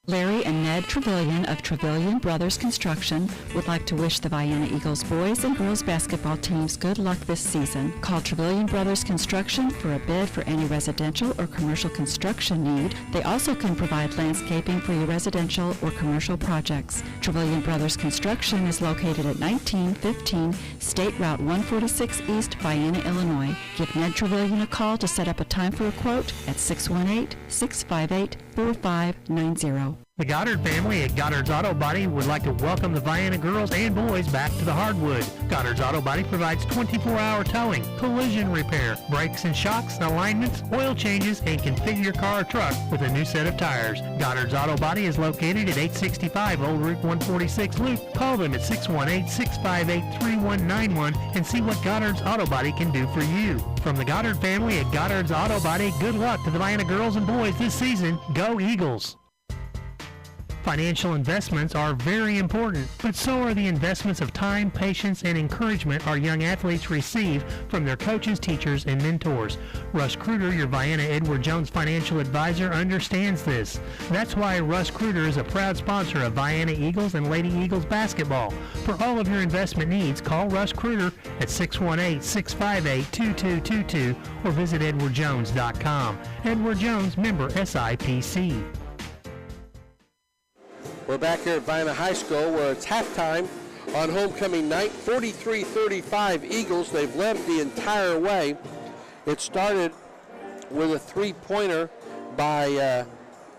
Larry and Ned Trevelyan of Trevelyan Brothers Construction would like to wish the Vienna Eagles boys and girls basketball teams good luck this season. Call Trevelyan Brothers Construction for a bid for any residential or commercial construction need. They also can provide landscaping for your residential or commercial projects. Trevelyan Brothers Construction is located at 1915 State Route 146 East, Vienna, Illinois. Give Ned Trevelyan a call to set up a time for a quote at 618-658-4590. The Goddard family at Goddard's Auto Body would like to welcome the Vienna girls and boys back to the hardwood. Goddard's Auto Body provides 24-hour towing, collision repair, brakes and shocks, alignments, oil changes, and configure your car or truck with a new set of tires. Goddard's Auto Body is located at 865 Old Route 146 Loop. Call them at 618-658-3191 and see what Goddard's Auto Body can do for you. From the Goddard family at Goddard's Auto Body, good luck to the Vienna girls and boys this season. Go Eagles! Financial investments are very important, but so are the investments of time, patience, and encouragement our young athletes receive from their coaches, teachers, and mentors. Russ Kruger, your Vienna Edward Jones financial advisor, understands this. That's why Russ Kruger is a proud sponsor of Vienna Eagles and Lady Eagles basketball. For all of your investment needs, call Russ Kruger at 618-658-2222 or visit edwardjones.com. Edward Jones, member SIPC. We're back here at Vienna High School where it's halftime on homecoming night. 43-35 Eagles. They've led the entire way. It started with a three-pointer by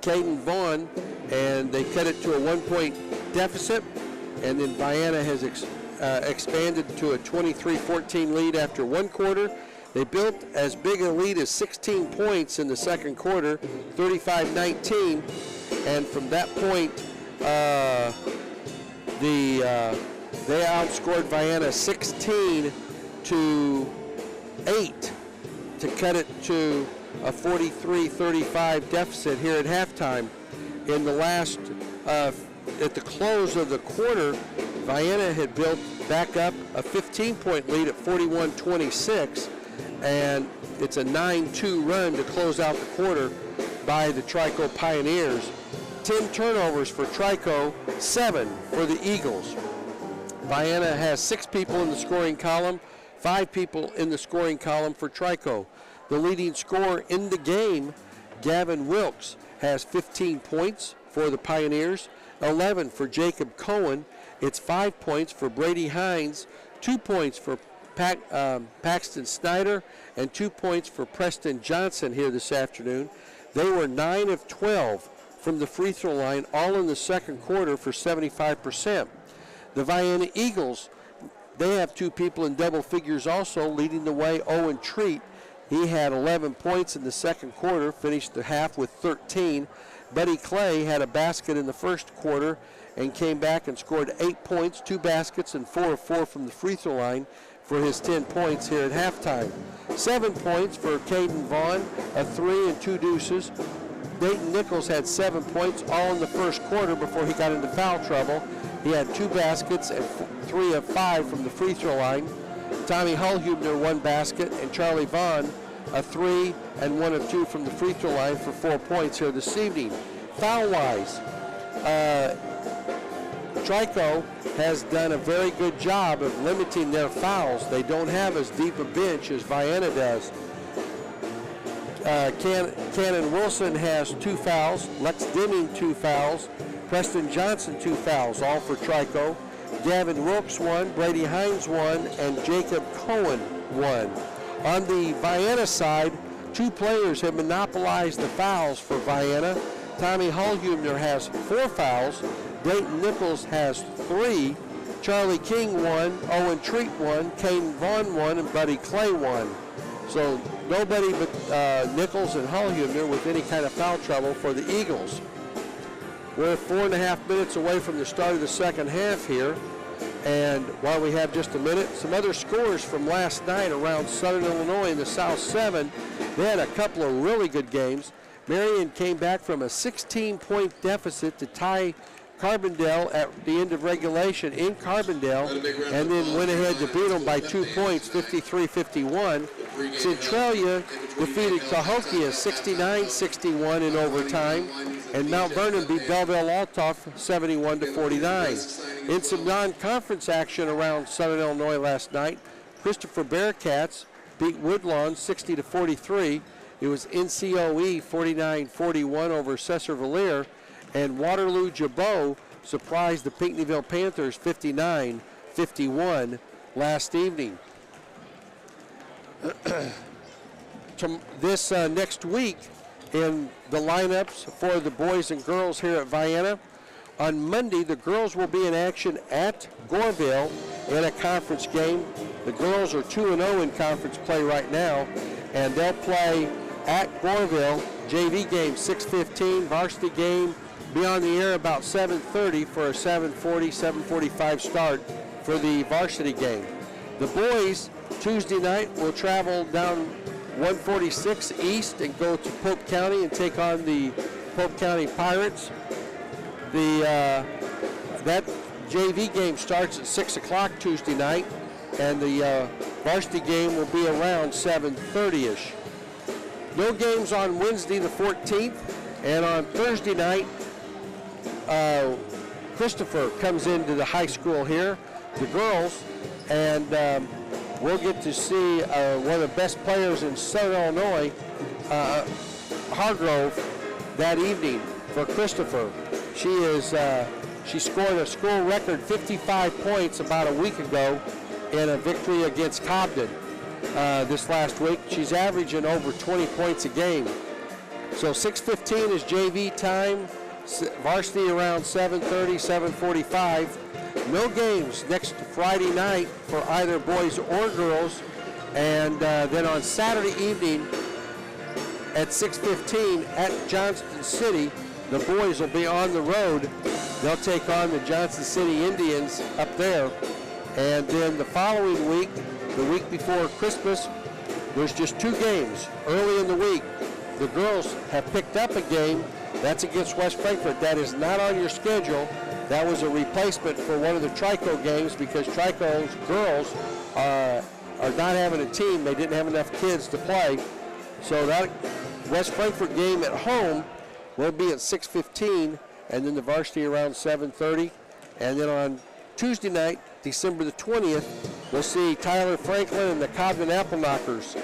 Caden Vaughn, and they cut it to a one-point deficit. And then Vienna has expanded to a 23-14 lead after one quarter. They built as big a lead as 16 points in the second quarter, 35-19. And from that point, the They outscored Vienna 16-8 to cut it to a 43-35 deficit here at halftime. In the last, at the close of the quarter, Vienna had built back up a 15-point lead at 41-26, and it's a 9-2 run to close out the quarter by the Trico Pioneers. 10 turnovers for Trico, 7 for the Eagles. Vienna has 6 people in the scoring column, 5 people in the scoring column for Trico. The leading scorer in the game, Gavin Wilkes, has 15 points for the Pioneers, 11 for Jacob Cohen. It's 5 points for Brady Hines, 2 points for Paxton Snyder, and 2 points for Preston Johnson here this afternoon. They were 9 of 12 from the free throw line, all in the second quarter for 75%. The Vienna Eagles, they have 2 people in double figures also, leading the way, Owen Treat. He had 11 points in the second quarter, finished the half with 13. Buddy Clay had a basket in the first quarter and came back and scored 8 points, 2 baskets, and 4 of 4 from the free throw line for his 10 points here at halftime. 7 points for Caden Vaughn, a 3 and 2 deuces. Dayton Nichols had 7 points, all in the first quarter before he got into foul trouble. He had 2 baskets and 3 of 5 from the free throw line. Tommy Hullhubner 1 basket, and Charlie Vaughn a 3 and 1 of 2 from the free throw line for 4 points here this evening. Foul-wise, Trico has done a very good job of limiting their fouls. They don't have as deep a bench as Vienna does. Cannon Wilson has 2 fouls, Lex Deming 2 fouls, Preston Johnson 2 fouls, all for Trico. Gavin Wilkes 1, Brady Hines 1, and Jacob Cohen 1. On the Vienna side, 2 players have monopolized the fouls for Vienna. Tommy Hullhubner has 4 fouls, Dayton Nichols has 3, Charlie King 1, Owen Treat 1, Caden Vaughn 1, and Buddy Clay 1. So nobody but Nichols and Hullhubner with any kind of foul trouble for the Eagles. We're 4.5 minutes away from the start of the second half here. And while we have just a minute, some other scores from last night around Southern Illinois in the South 7. They had a couple of really good games. Marion came back from a 16-point deficit to tie Carbondale at the end of regulation in Carbondale, and then went ahead to beat them by 2 points, 53-51. Centralia defeated Cahokia 69-61 in overtime, and Mount Vernon beat Belleville-Althoff 71-49. In some non-conference action around Southern Illinois last night, Christopher Bearcats beat Woodlawn 60-43. It was NCOE 49-41 over Cesar-Valere, and Waterloo Jabot surprised the Pinckneyville Panthers 59-51 last evening. This next week in the lineups for the boys and girls here at Vienna. On Monday, the girls will be in action at Goreville in a conference game. The girls are 2-0 in conference play right now, and they'll play at Goreville. JV game 6:15, varsity game be on the air about 7:30 for a 7:40, 7:45 start for the varsity game. The boys Tuesday night will travel down 146 East and go to Pope County and take on the Pope County Pirates. That JV game starts at 6 o'clock Tuesday night, and the varsity game will be around 7:30ish. No games on Wednesday the 14th, and on Thursday night, Christopher comes into the high school here, the girls, and we'll get to see one of the best players in Southern Illinois, Hargrove, that evening for Christopher. She scored a school record 55 points about a week ago in a victory against Cobden this last week. She's averaging over 20 points a game. So 6:15 is JV time, varsity around 7:30, 7:45. No games next Friday night for either boys or girls. And then on Saturday evening at 6:15 at Johnston City, the boys will be on the road. They'll take on the Johnson City Indians up there. And then the following week, the week before Christmas, there's just 2 games. Early in the week, the girls have picked up a game. That's against West Frankfort. That is not on your schedule. That was a replacement for one of the Trico games because Trico's girls are not having a team. They didn't have enough kids to play. So that West Frankfort game at home will be at 6:15, and then the varsity around 7:30. And then on Tuesday night, December the 20th, we'll see Tyler Franklin and the Cobden Apple Knockers.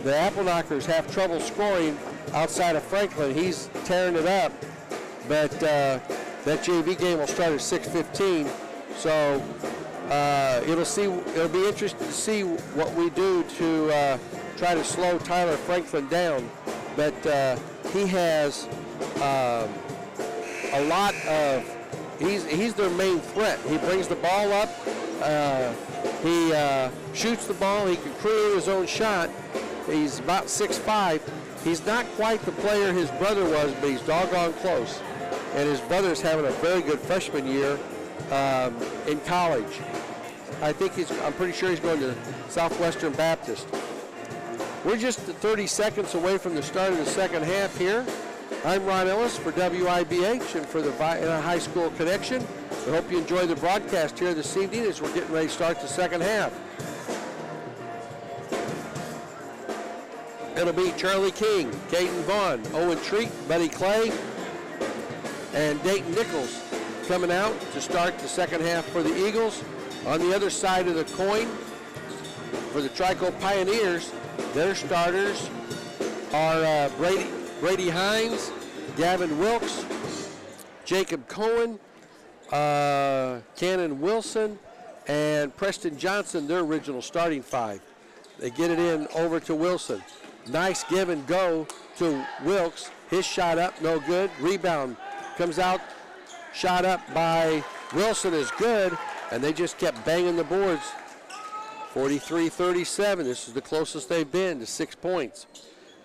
The Apple Knockers have trouble scoring outside of Franklin. He's tearing it up, but that JV game will start at 6:15. So it'll be interesting to see what we do to try to slow Tyler Franklin down. But he has a lot of. He's their main threat. He brings the ball up. He shoots the ball. He can create his own shot. He's about 6'5". He's not quite the player his brother was, but he's doggone close. And his brother's having a very good freshman year in college. I'm pretty sure he's going to Southwestern Baptist. We're just 30 seconds away from the start of the second half here. I'm Ron Ellis for WIBH and for the Vienna High School Connection. We hope you enjoy the broadcast here this evening as we're getting ready to start the second half. It'll be Charlie King, Caden Vaughn, Owen Treat, Buddy Clay, and Dayton Nichols coming out to start the second half for the Eagles. On the other side of the coin, for the Trico Pioneers, their starters are Brady Hines, Gavin Wilkes, Jacob Cohen, Cannon Wilson, and Preston Johnson, their original starting 5. They get it in over to Wilson. Nice give and go to Wilkes. His shot up, no good. Rebound comes out. Shot up by Wilson is good, and they just kept banging the boards. 43-37. This is the closest they've been to 6 points.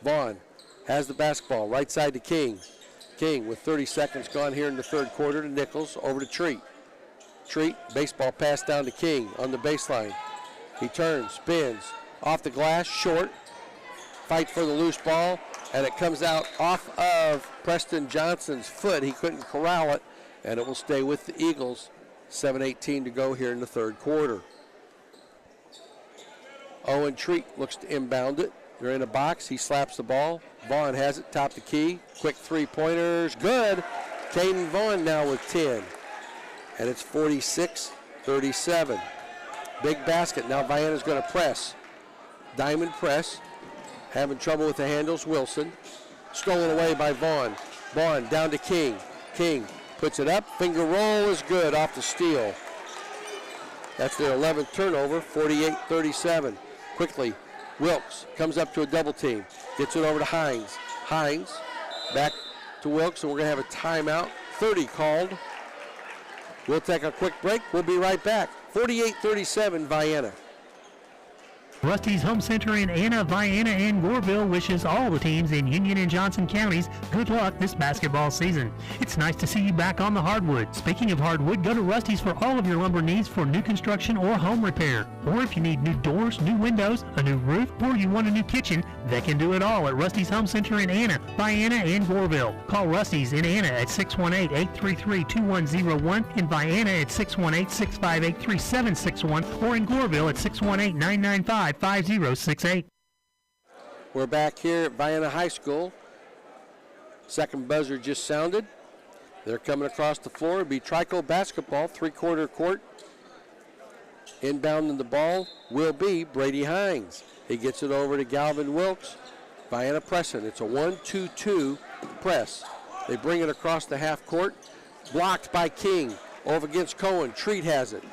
Vaughn has the basketball, right side to King. King with 30 seconds gone here in the third quarter to Nichols, over to Treat. Treat, baseball pass down to King on the baseline. He turns, spins, off the glass, short. Fight for the loose ball, and it comes out off of Preston Johnson's foot. He couldn't corral it, and it will stay with the Eagles. 7:18 to go here in the third quarter. Owen Treat looks to inbound it. They're in a box. He slaps the ball. Vaughn has it, top the key. Quick three-pointers, good. Caden Vaughn now with 10. And it's 46-37. Big basket. Now Vienna's going to press. Diamond press. Having trouble with the handles, Wilson. Stolen away by Vaughn. Vaughn down to King. King puts it up. Finger roll is good off the steal. That's their 11th turnover, 48-37. Quickly, Wilkes comes up to a double team. Gets it over to Hines. Hines back to Wilkes, and we're going to have a timeout. 30 called. We'll take a quick break. We'll be right back. 48-37, Vienna. Rusty's Home Center in Anna, Vienna, and Goreville wishes all the teams in Union and Johnson counties good luck this basketball season. It's nice to see you back on the hardwood. Speaking of hardwood, go to Rusty's for all of your lumber needs for new construction or home repair. Or if you need new doors, new windows, a new roof, or you want a new kitchen, they can do it all at Rusty's Home Center in Anna, Vienna, and Goreville. Call Rusty's in Anna at 618-833-2101, in Vienna at 618-658-3761, or in Goreville at 618-995-5068. We're back here at Vienna High School. Second buzzer just sounded. They're coming across the floor. It'll be Trico basketball, three-quarter court. Inbounding the ball will be Brady Hines. He gets it over to Galvin Wilkes. Vienna pressing. It's a 1-2-2 press. They bring it across the half court. Blocked by King. Over against Cohen. Treat has it.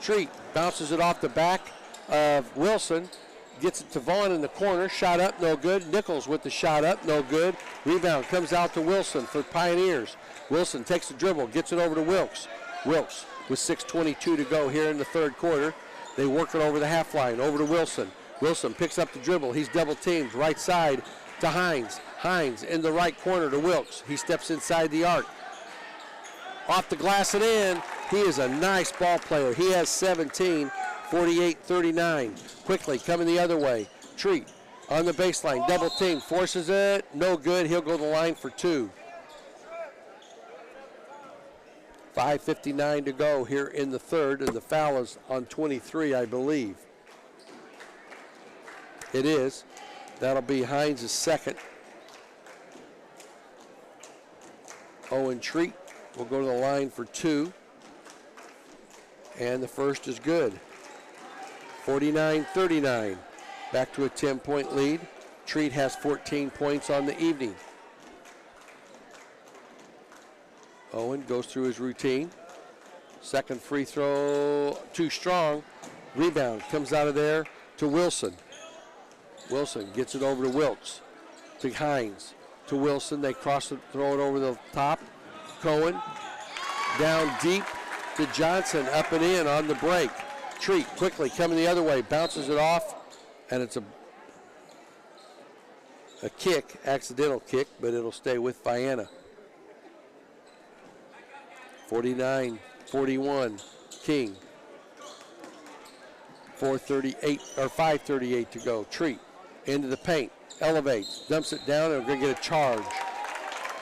Treat bounces it off the back of Wilson, gets it to Vaughn in the corner, shot up, no good. Nichols with the shot up, no good. Rebound comes out to Wilson for Pioneers. Wilson takes the dribble, gets it over to Wilkes. Wilkes with 6:22 to go here in the third quarter. They work it over the half line, over to Wilson. Wilson picks up the dribble, he's double teamed, right side to Hines. Hines in the right corner to Wilkes. He steps inside the arc. Off the glass and in. He is a nice ball player. He has 17. 48-39. Quickly coming the other way. Treat on the baseline. Double team. Forces it. No good. He'll go to the line for 2. 5:59 to go here in the third, and the foul is on 23, I believe. It is. That'll be Hines' second. Owen Treat will go to the line for 2. And the first is good. 49-39. Back to a 10-point lead. Treat has 14 points on the evening. Owen goes through his routine. Second free throw, too strong. Rebound comes out of there to Wilson. Wilson gets it over to Wilkes, to Hines, to Wilson. They cross it, throw it over the top. Cohen down deep to Johnson, up and in on the break. Treat quickly coming the other way, bounces it off, and it's a kick, accidental kick, but it'll stay with Vienna. 49-41, King. 5:38 to go. Treat into the paint, elevates, dumps it down, and we're going to get a charge.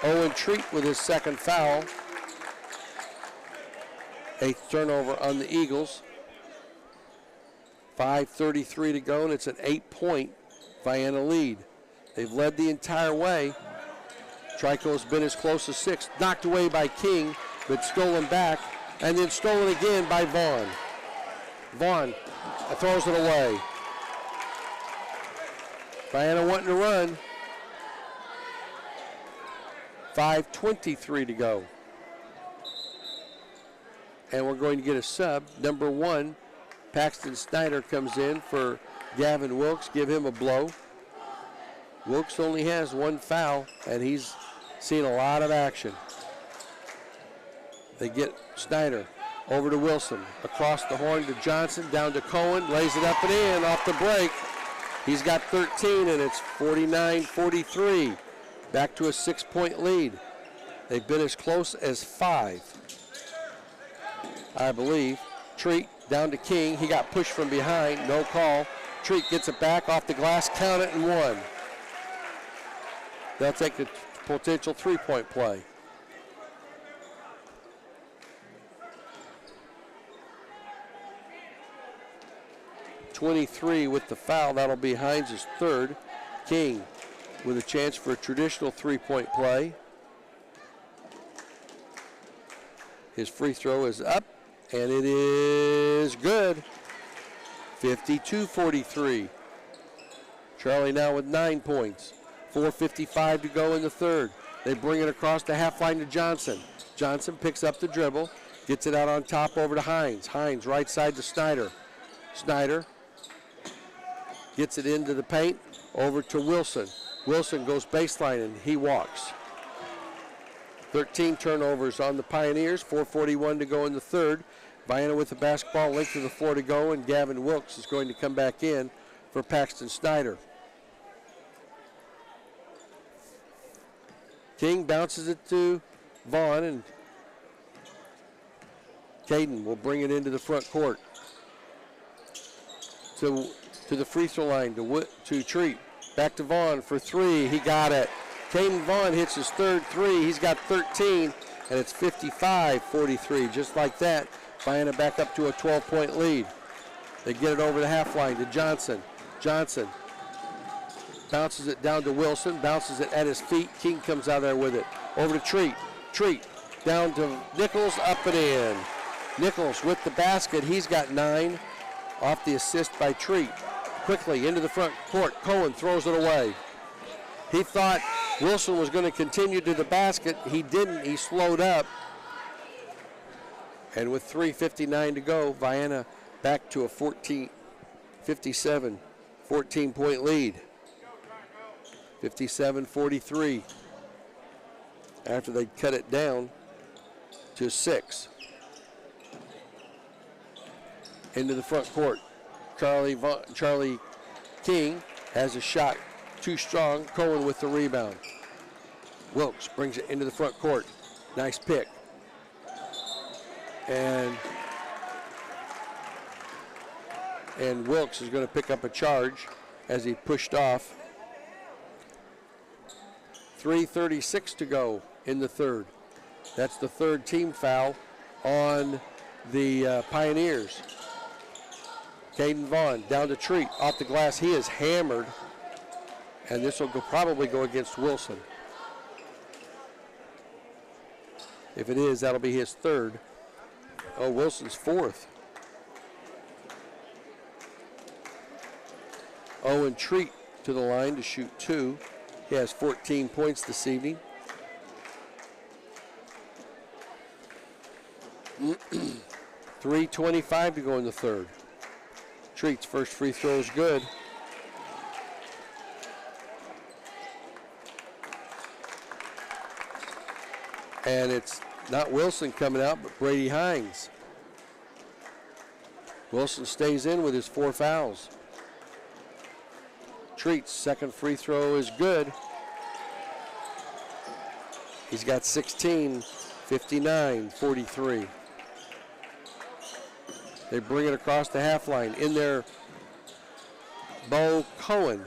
Owen Treat with his second foul. 8th turnover on the Eagles. 5:33 to go, and it's an 8-point Vienna lead. They've led the entire way. Trico's been as close as 6. Knocked away by King, but stolen back, and then stolen again by Vaughn. Vaughn throws it away. Vienna wanting to run. 5:23 to go. And we're going to get a sub. Number 1, Paxton Snyder comes in for Gavin Wilkes. Give him a blow. Wilkes only has 1 foul, and he's seen a lot of action. They get Snyder over to Wilson. Across the horn to Johnson, down to Cohen. Lays it up and in off the break. He's got 13, and it's 49-43. Back to a 6-point lead. They've been as close as 5, I believe. Treat down to King. He got pushed from behind. No call. Treat gets it back off the glass. Count it and 1. They'll take the potential 3-point play. .23 with the foul. That'll be Hines' third. King with a chance for a traditional 3-point play. His free throw is up, and it is good. 52-43. Charlie now with 9 points. 4:55 to go in the third. They bring it across the half line to Johnson. Johnson picks up the dribble, gets it out on top over to Hines. Hines right side to Snyder. Snyder gets it into the paint, over to Wilson. Wilson goes baseline and he walks. 13 turnovers on the Pioneers, 4:41 to go in the third. Vienna with the basketball, length of the floor to go, and Gavin Wilkes is going to come back in for Paxton Snyder. King bounces it to Vaughn, and Caden will bring it into the front court. To the free throw line to Treat. Back to Vaughn for 3. He got it. Caden Vaughn hits his third 3. He's got 13, and it's 55-43. Just like that, Vienna back up to a 12-point lead. They get it over the half line to Johnson. Johnson bounces it down to Wilson, bounces it at his feet. King comes out there with it. Over to Treat. Treat down to Nichols, up and in. Nichols with the basket. He's got 9 off the assist by Treat. Quickly into the front court. Cohen throws it away. He thought Wilson was going to continue to the basket. He didn't. He slowed up. And with 3:59 to go, Vienna back to a 14-point lead. 57-43 after they cut it down to 6. Into the front court. Charlie King has a shot too strong. Cohen with the rebound. Wilkes brings it into the front court. Nice pick. And and Wilkes is going to pick up a charge as he pushed off. 3:36 to go in the third. That's the third team foul on the Pioneers. Caden Vaughn down to Treat, off the glass. He is hammered, and this will probably go against Wilson. If it is, that'll be his third. Oh, Wilson's fourth. Owen Treat to the line to shoot 2. He has 14 points this evening. .325 to go in the third. Treat's first free throw is good. And it's not Wilson coming out, but Brady Hines. Wilson stays in with his 4 fouls. Treat's second free throw is good. He's got 16, 59, 43. They bring it across the half line. In there, Bo Cohen.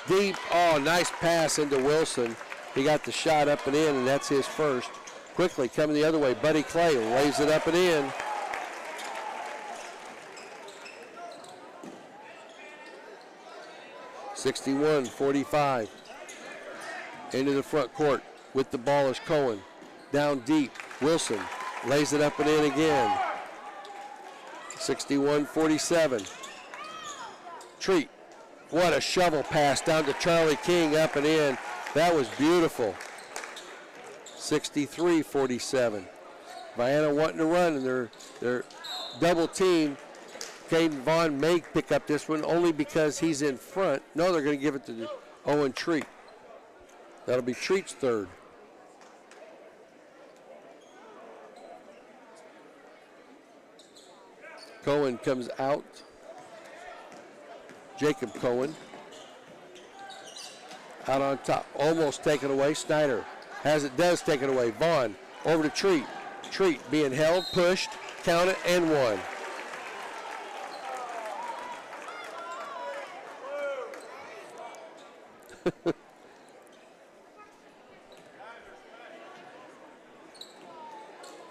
Deep, oh, nice pass into Wilson. He got the shot up and in, and that's his first. Quickly coming the other way, Buddy Clay lays it up and in. (61-45). Into the front court with the ball is Cohen. Down deep, Wilson lays it up and in again. 61-47. Treat, what a shovel pass down to Charlie King, up and in. That was beautiful. 63-47. Vienna wanting to run, and they're double team. Caden Vaughn may pick up this one only because he's in front. No, they're going to give it to Owen Treat. That'll be Treat's third. Cohen comes out. Jacob Cohen. Out on top. Almost taken away. Snyder has it, does take it away. Vaughn over to Treat. Treat being held, pushed, counted, and one.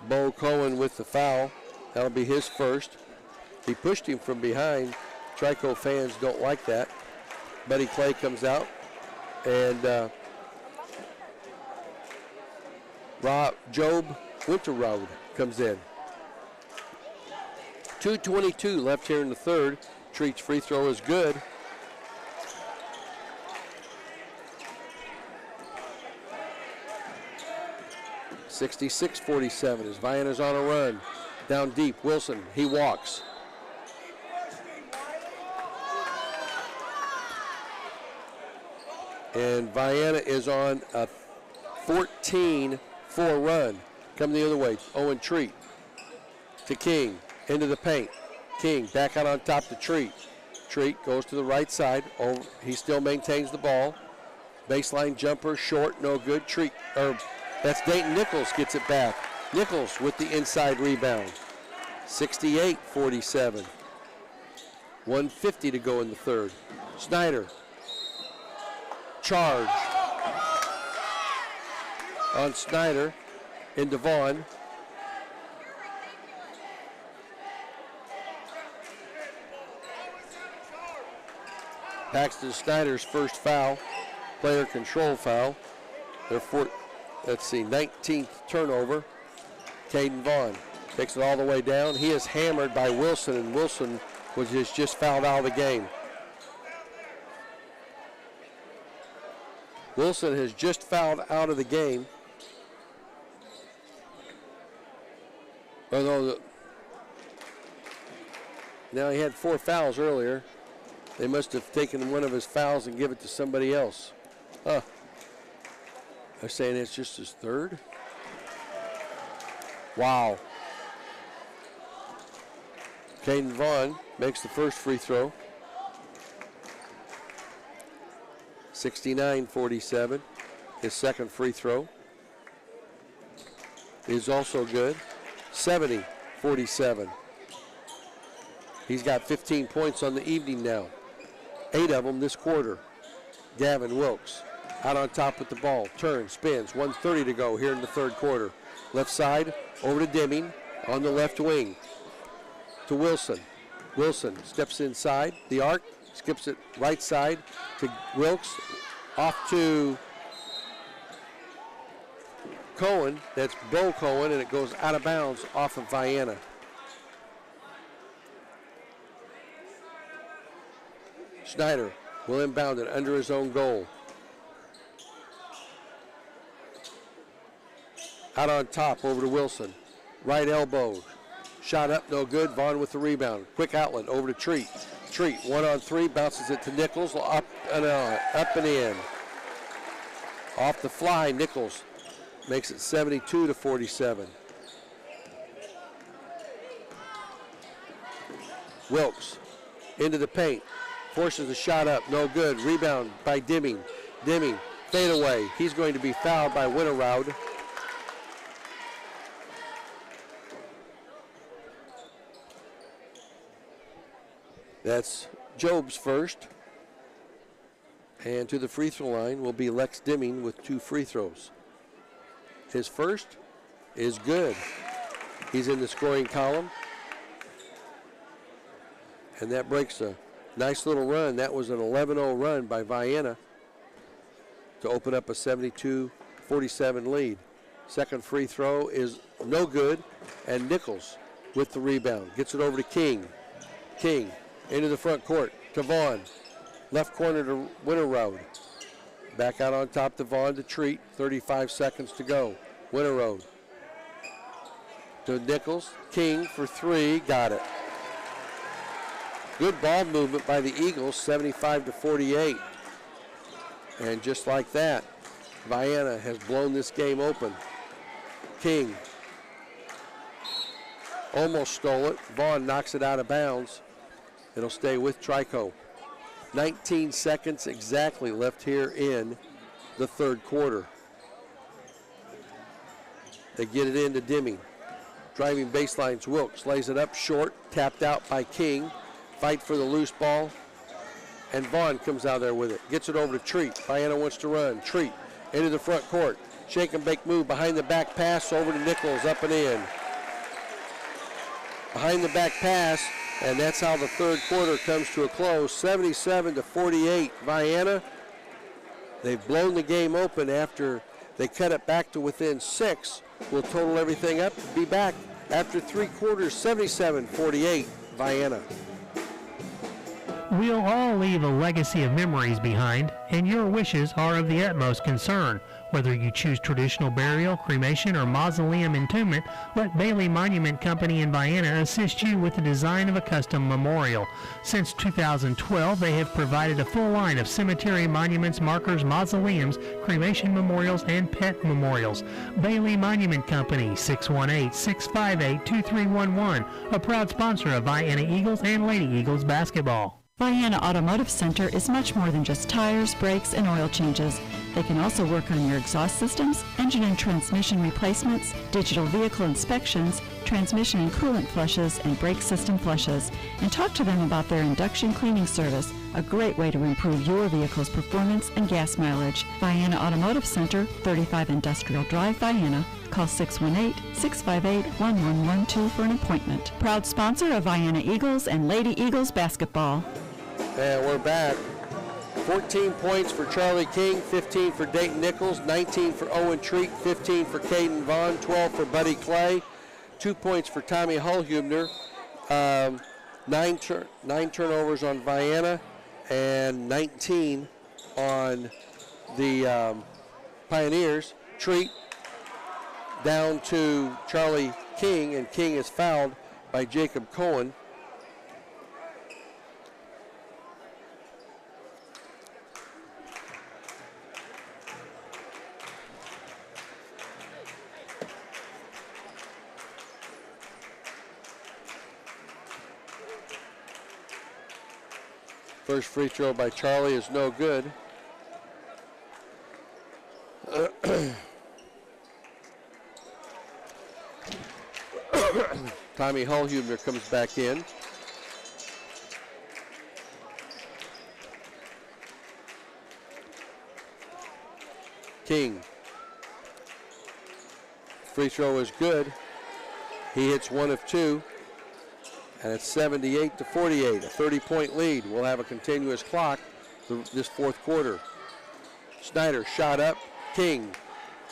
Bo Cohen with the foul. That'll be his first. He pushed him from behind. Trico fans don't like that. Buddy Clay comes out, and Job Winterroad comes in. 2:22 left here in the third. Treat's free throw is good. (66-47) as Vienna's on a run. Down deep, Wilson, he walks. And Vienna is on a 14-4 run. Coming the other way, Owen Treat to King, into the paint. King back out on top to Treat. Treat goes to the right side. Oh, he still maintains the ball. Baseline jumper, short, no good. Treat, that's Dayton Nichols gets it back. Nichols with the inside rebound. 68-47. 1:50 to go in the third. Snyder. Charge on Snyder into Vaughn. Paxton Snyder's first foul, player control foul. Their 19th turnover. Caden Vaughn takes it all the way down. He is hammered by Wilson, and Wilson was just fouled out of the game. Wilson has just fouled out of the game. Although now he had 4 fouls earlier. They must have taken one of his fouls and give it to somebody else. They're saying it's just his third. Wow. Caden Vaughn makes the first free throw. 69-47. His second free throw is also good. 70-47. He's got 15 points on the evening now. 8 of them this quarter. Gavin Wilkes out on top with the ball. Turns, spins, 1:30 to go here in the third quarter. Left side, over to Deming on the left wing. To Wilson. Wilson steps inside the arc, skips it right side to Wilkes. Off to Cohen. That's Bo Cohen, and it goes out of bounds off of Vienna. Schneider will inbound it under his own goal. Out on top, over to Wilson. Right elbow. Shot up, no good. Vaughn with the rebound. Quick outlet, over to Treat. Treat, 1-on-3, bounces it to Nichols. Up and in. Off the fly, Nichols makes it 72-47. Wilkes into the paint. Forces the shot up, no good. Rebound by Deming. Deming, fade away. He's going to be fouled by Winterraud. That's Job's first. And to the free throw line will be Lex Deming with 2 free throws. His first is good. He's in the scoring column. And that breaks a nice little run. That was an 11-0 run by Vienna to open up a 72-47 lead. Second free throw is no good, and Nichols with the rebound. Gets it over to King. King into the front court to Vaughn. Left corner to Winterroad. Back out on top to Vaughn to Treat. 35 seconds to go. Winterroad to Nichols. King for 3. Got it. Good ball movement by the Eagles, 75-48. And just like that, Vienna has blown this game open. King almost stole it. Vaughn knocks it out of bounds. It'll stay with Trico. 19 seconds exactly left here in the third quarter. They get it into Deming. Driving baselines, Wilkes lays it up short, tapped out by King. Fight for the loose ball, and Vaughn comes out there with it. Gets it over to Treat. Vienna wants to run. Treat into the front court. Shake and bake move behind the back pass over to Nichols, up and in. Behind the back pass, and that's how the third quarter comes to a close. 77-48, Vienna. They've blown the game open after they cut it back to within 6. We'll total everything up and be back after 3 quarters. 77-48, Vienna. We'll all leave a legacy of memories behind, and your wishes are of the utmost concern. Whether you choose traditional burial, cremation, or mausoleum entombment, let Bailey Monument Company in Vienna assist you with the design of a custom memorial. Since 2012, they have provided a full line of cemetery monuments, markers, mausoleums, cremation memorials, and pet memorials. Bailey Monument Company, 618-658-2311, a proud sponsor of Vienna Eagles and Lady Eagles basketball. Vienna Automotive Center is much more than just tires, brakes, and oil changes. They can also work on your exhaust systems, engine and transmission replacements, digital vehicle inspections, transmission and coolant flushes, and brake system flushes. And talk to them about their induction cleaning service, a great way to improve your vehicle's performance and gas mileage. Vienna Automotive Center, 35 Industrial Drive, Vienna. Call 618-658-1112 for an appointment. Proud sponsor of Vienna Eagles and Lady Eagles basketball. And we're back. 14 points for Charlie King, 15 for Dayton Nichols, 19 for Owen Treat, 15 for Caden Vaughn, 12 for Buddy Clay, 2 points for Tommy Hullhubner, 9 turnovers on Vienna, and 19 on the Pioneers. Treat down to Charlie King, and King is fouled by Jacob Cohen. First free throw by Charlie is no good. Tommy Hullhubner comes back in. King. Free throw is good. He hits 1 of 2. And it's 78-48, a 30-point lead. We'll have a continuous clock this fourth quarter. Snyder shot up. King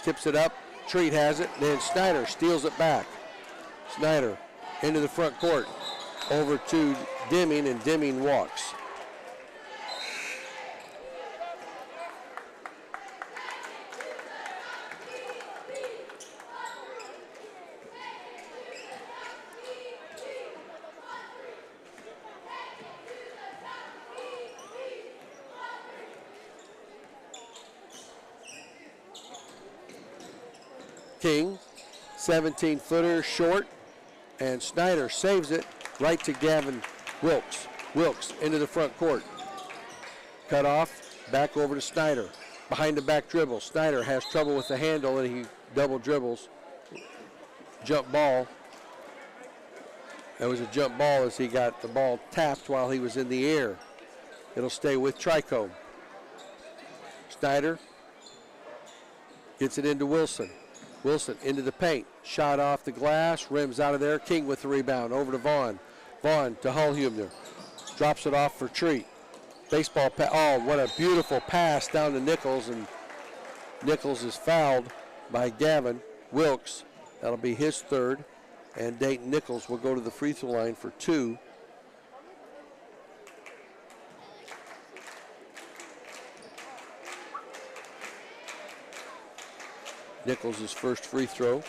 tips it up. Treat has it. Then Snyder steals it back. Snyder into the front court. Over to Deming, and Deming walks. King, 17-footer short, and Snyder saves it right to Gavin Wilkes. Wilkes into the front court. Cut off, back over to Snyder. Behind the back dribble. Snyder has trouble with the handle, and he double dribbles. Jump ball. That was a jump ball as he got the ball tapped while he was in the air. It'll stay with Trico. Snyder gets it into Wilson. Wilson into the paint. Shot off the glass. Rims out of there. King with the rebound. Over to Vaughn. Vaughn to Hullhumner. Drops it off for Treat. Baseball pass. Oh, what a beautiful pass down to Nichols. And Nichols is fouled by Gavin Wilkes. That'll be his third. And Dayton Nichols will go to the free throw line for 2. Nichols' first free throw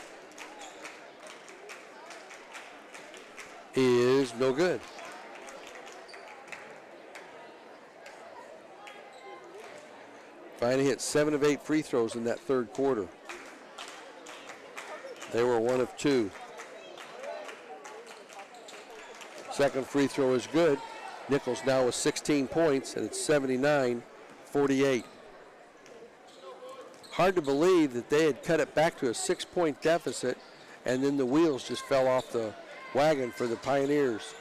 is no good. Viana hit 7 of 8 free throws in that third quarter. They were 1 of 2. Second free throw is good. Nichols now with 16 points, and it's 79-48. Hard to believe that they had cut it back to a 6-point deficit, and then the wheels just fell off the wagon for the Pioneers.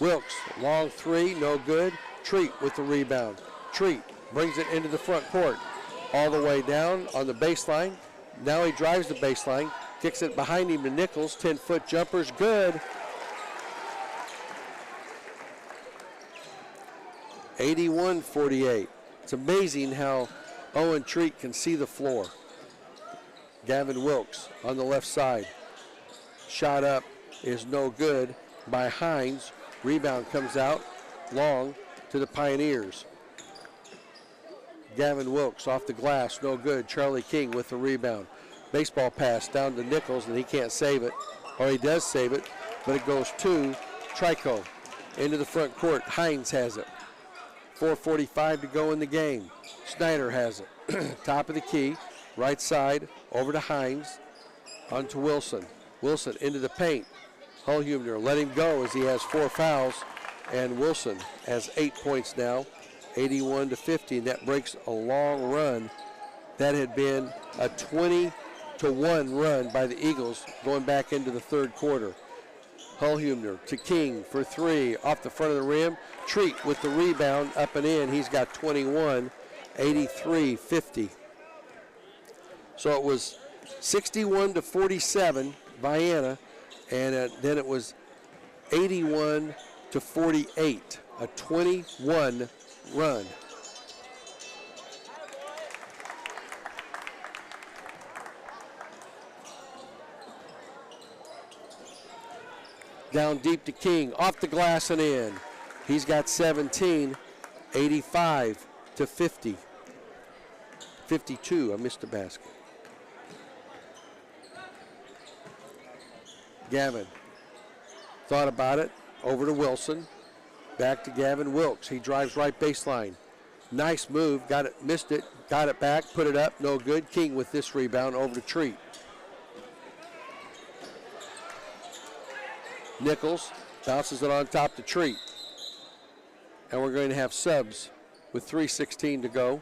Wilkes, long three, no good. Treat with the rebound. Treat brings it into the front court, all the way down on the baseline. Now he drives the baseline, kicks it behind him to Nichols. 10-foot jumper's good. 81-48. It's amazing how Owen Treat can see the floor. Gavin Wilkes on the left side. Shot up is no good by Hines. Rebound comes out long to the Pioneers. Gavin Wilkes off the glass, no good. Charlie King with the rebound. Baseball pass down to Nichols, and he can't save it. Or he does save it, but it goes to Trico. Into the front court, Hines has it. 4:45 to go in the game. Snyder has it. Top of the key, right side, over to Hines, onto Wilson. Wilson into the paint. Hullhumner let him go as he has 4 fouls, and Wilson has 8 points now, 81-50, and that breaks a long run. That had been a 20-1 run by the Eagles going back into the third quarter. Hullhumner to King for 3, off the front of the rim. Treat with the rebound, up and in. He's got 21, 83-50. So it was 61-47, Viana, and then it was 81-48, a 21 run. Down deep to King, off the glass and in. He's got 17, 85-50. 52, I missed a basket. Gavin thought about it, over to Wilson, back to Gavin Wilkes. He drives right baseline. Nice move, got it, missed it, got it back, put it up, no good. King with this rebound, over to Treat. Nichols bounces it on top to Treat. And we're going to have subs with 3:16 to go.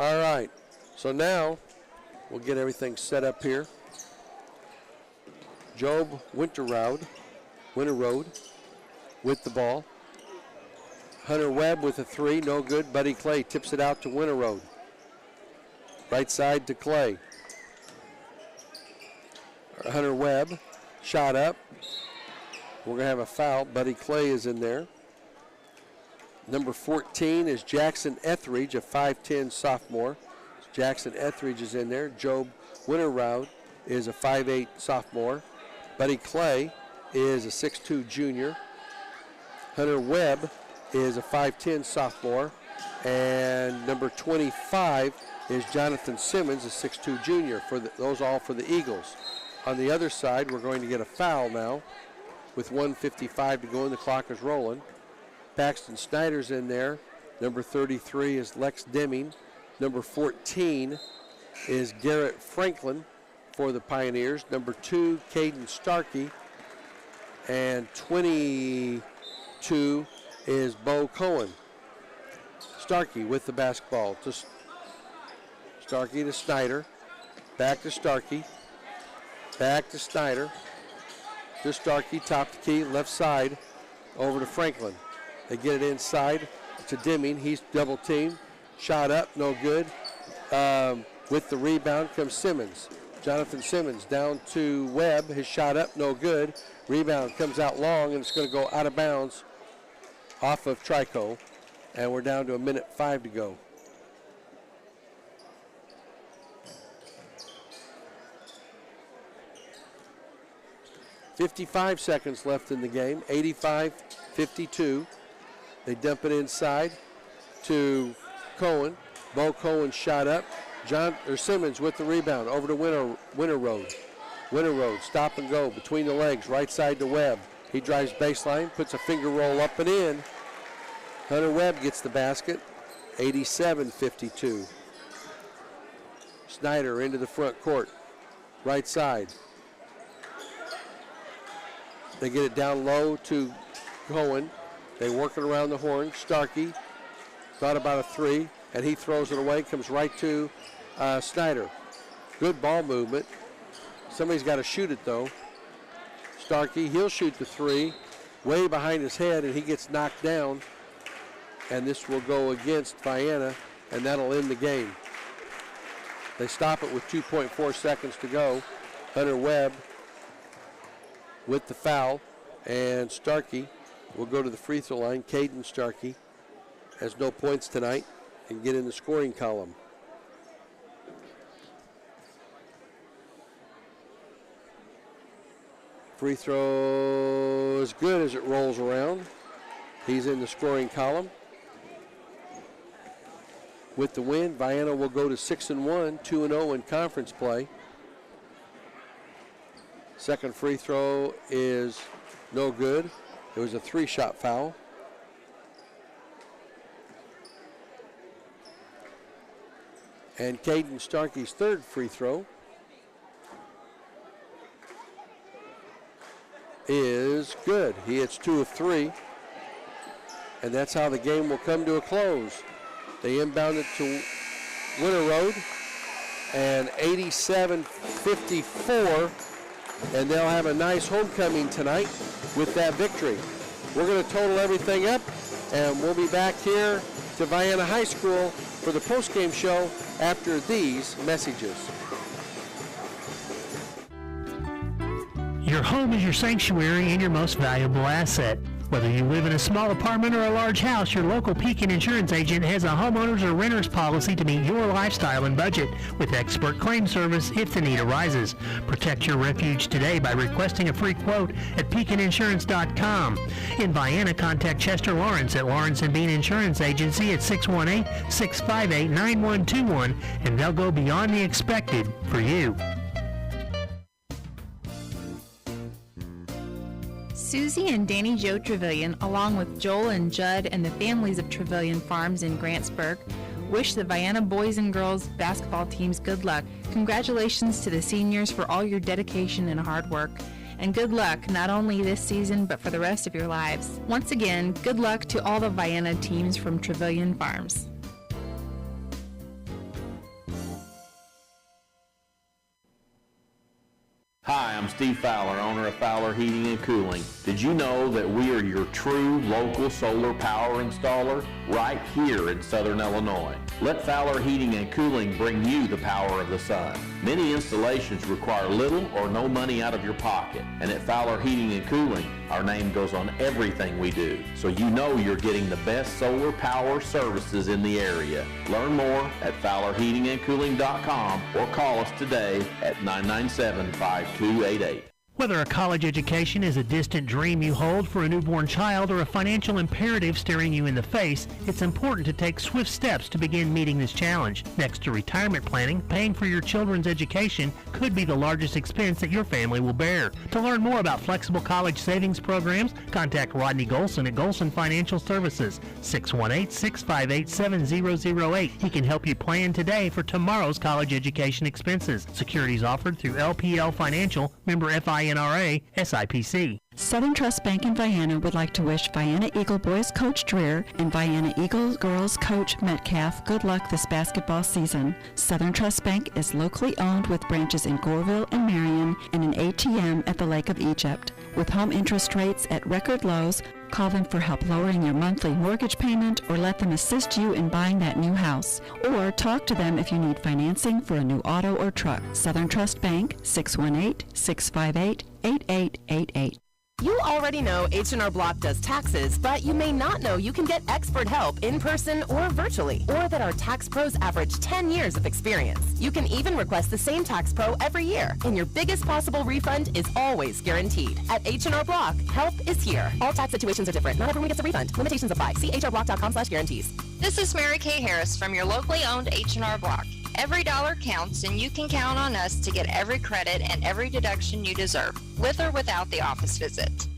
All right. So now we'll get everything set up here. Job Winterroad with the ball. Hunter Webb with a 3, no good. Buddy Clay tips it out to Winterroad. Right side to Clay. Hunter Webb, shot up. We're going to have a foul. Buddy Clay is in there. Number 14 is Jackson Etheridge, a 5'10 sophomore. Jackson Etheridge is in there. Job Winterroud is a 5'8 sophomore. Buddy Clay is a 6'2 junior. Hunter Webb is a 5'10 sophomore. And number 25 is Jonathan Simmons, a 6'2 junior. Those all for the Eagles. On the other side, we're going to get a foul now with 1:55 to go and the clock is rolling. Paxton Snyder's in there. Number 33 is Lex Deming. Number 14 is Garrett Franklin for the Pioneers. Number 2, Caden Starkey. And 22 is Bo Cohen. Starkey with the basketball. To Starkey to Snyder. Back to Starkey. Back to Snyder. To Starkey, top the key, left side, over to Franklin. They get it inside to Deming. He's double teamed. Shot up, no good. With the rebound comes Simmons. Jonathan Simmons down to Webb. His shot up, no good. Rebound comes out long, and it's going to go out of bounds off of Trico. And we're down to 1:05 to go. .55 seconds left in the game, 85-52. They dump it inside to Cohen. Bo Cohen shot up. Simmons with the rebound over to Winterroad. Winterroad, stop and go between the legs, right side to Webb. He drives baseline, puts a finger roll up and in. Hunter Webb gets the basket, 87-52. Snyder into the front court, right side. They get it down low to Cohen. They work it around the horn. Starkey thought about a 3, and he throws it away. Comes right to Snyder. Good ball movement. Somebody's got to shoot it, though. Starkey, he'll shoot the 3. Way behind his head, and he gets knocked down. And this will go against Vienna, and that'll end the game. They stop it with 2.4 seconds to go. Hunter Webb with the foul, and Starkey will go to the free throw line. Caden Starkey has no points tonight and get in the scoring column. Free throw is good as it rolls around. He's in the scoring column. With the win, Vienna will go to 6-1, 2-0 in conference play. Second free throw is no good. It was a 3-shot foul. And Caden Starkey's third free throw is good. He hits 2 of 3. And that's how the game will come to a close. They inbound it to Winterroad, and 87-54. And they'll have a nice homecoming tonight with that victory. We're going to total everything up, and we'll be back here to Vienna High School for the postgame show after these messages. Your home is your sanctuary and your most valuable asset. Whether you live in a small apartment or a large house, your local Pekin Insurance agent has a homeowner's or renter's policy to meet your lifestyle and budget with expert claim service if the need arises. Protect your refuge today by requesting a free quote at PekinInsurance.com. In Vienna, contact Chester Lawrence at Lawrence & Bean Insurance Agency at 618-658-9121, and they'll go beyond the expected for you. Susie and Danny Joe Trevelyan, along with Joel and Judd and the families of Trevelyan Farms in Grantsburg, wish the Vienna boys and girls basketball teams good luck. Congratulations to the seniors for all your dedication and hard work. And good luck not only this season, but for the rest of your lives. Once again, good luck to all the Vienna teams from Trevelyan Farms. Steve Fowler, owner of Fowler Heating and Cooling. Did you know that we are your true local solar power installer right here in Southern Illinois? Let Fowler Heating and Cooling bring you the power of the sun. Many installations require little or no money out of your pocket, and at Fowler Heating and Cooling, our name goes on everything we do, so you know you're getting the best solar power services in the area. Learn more at FowlerHeatingandCooling.com or call us today at 997-5288. Whether a college education is a distant dream you hold for a newborn child or a financial imperative staring you in the face, it's important to take swift steps to begin meeting this challenge. Next to retirement planning, paying for your children's education could be the largest expense that your family will bear. To learn more about flexible college savings programs, contact Rodney Golson at Golson Financial Services, 618-658-7008. He can help you plan today for tomorrow's college education expenses. Securities offered through LPL Financial, member FINRA, SIPC. Southern Trust Bank in Vienna would like to wish Vienna Eagle Boys Coach Dreer and Vienna Eagle Girls Coach Metcalf good luck this basketball season. Southern Trust Bank is locally owned with branches in Goreville and Marion and an ATM at the Lake of Egypt. With home interest rates at record lows, call them for help lowering your monthly mortgage payment or let them assist you in buying that new house. Or talk to them if you need financing for a new auto or truck. Southern Trust Bank, 618-658-8888. You already know H&R Block does taxes, but you may not know you can get expert help in person or virtually, or that our tax pros average 10 years of experience. You can even request the same tax pro every year, and your biggest possible refund is always guaranteed. At H&R Block, help is here. All tax situations are different. Not everyone gets a refund. Limitations apply. See hrblock.com/guarantees. This is Mary Kay Harris from your locally owned H&R Block. Every dollar counts, and you can count on us to get every credit and every deduction you deserve, with or without the office visit.